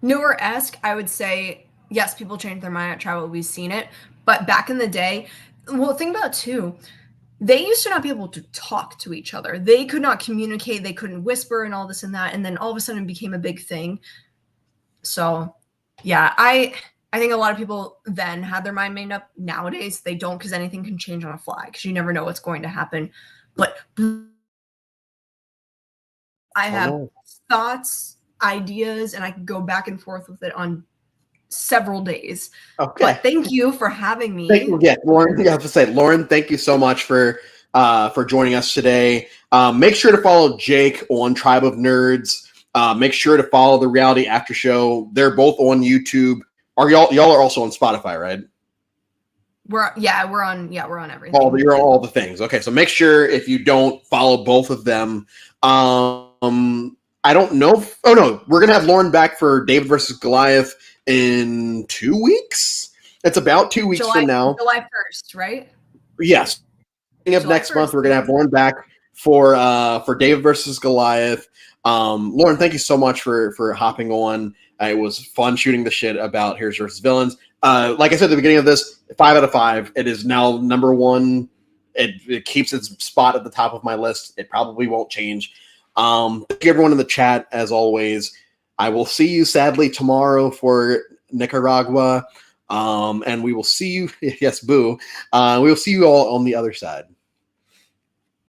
Newer-esque, I would say, yes, people change their mind at Tribal. We've seen it. But back in the day, think about too, they used to not be able to talk to each other. They could not communicate. They couldn't whisper and all this and that. And then all of a sudden it became a big thing. So, yeah, I think a lot of people then had their mind made up. Nowadays, they don't, because anything can change on a fly, because you never know what's going to happen. But I have thoughts, ideas, and I can go back and forth with it on several days. Okay. But thank you for having me. Lauren. I have to say, Lauren, thank you so much for joining us today. Make sure to follow Jake on Tribe of Nerds. Make sure to follow the Reality After Show. They're both on YouTube. Y'all are also on Spotify, right? We're on everything. You're on all the things. Okay, so make sure, if you don't, follow both of them. I don't know. We're gonna have Lauren back for David versus Goliath in 2 weeks. It's about 2 weeks from now. July 1st, right? Yes. Beginning of next month, we're gonna have Lauren back for David versus Goliath. Lauren, thank you so much for hopping on. It was fun shooting the shit about Heroes versus Villains. Like I said at the beginning of this, 5 out of 5. It is now number 1. It keeps its spot at the top of my list. It probably won't change. Thank you everyone in the chat, as always. I will see you sadly tomorrow for Nicaragua. And we will see you, yes, boo. We will see you all on the other side.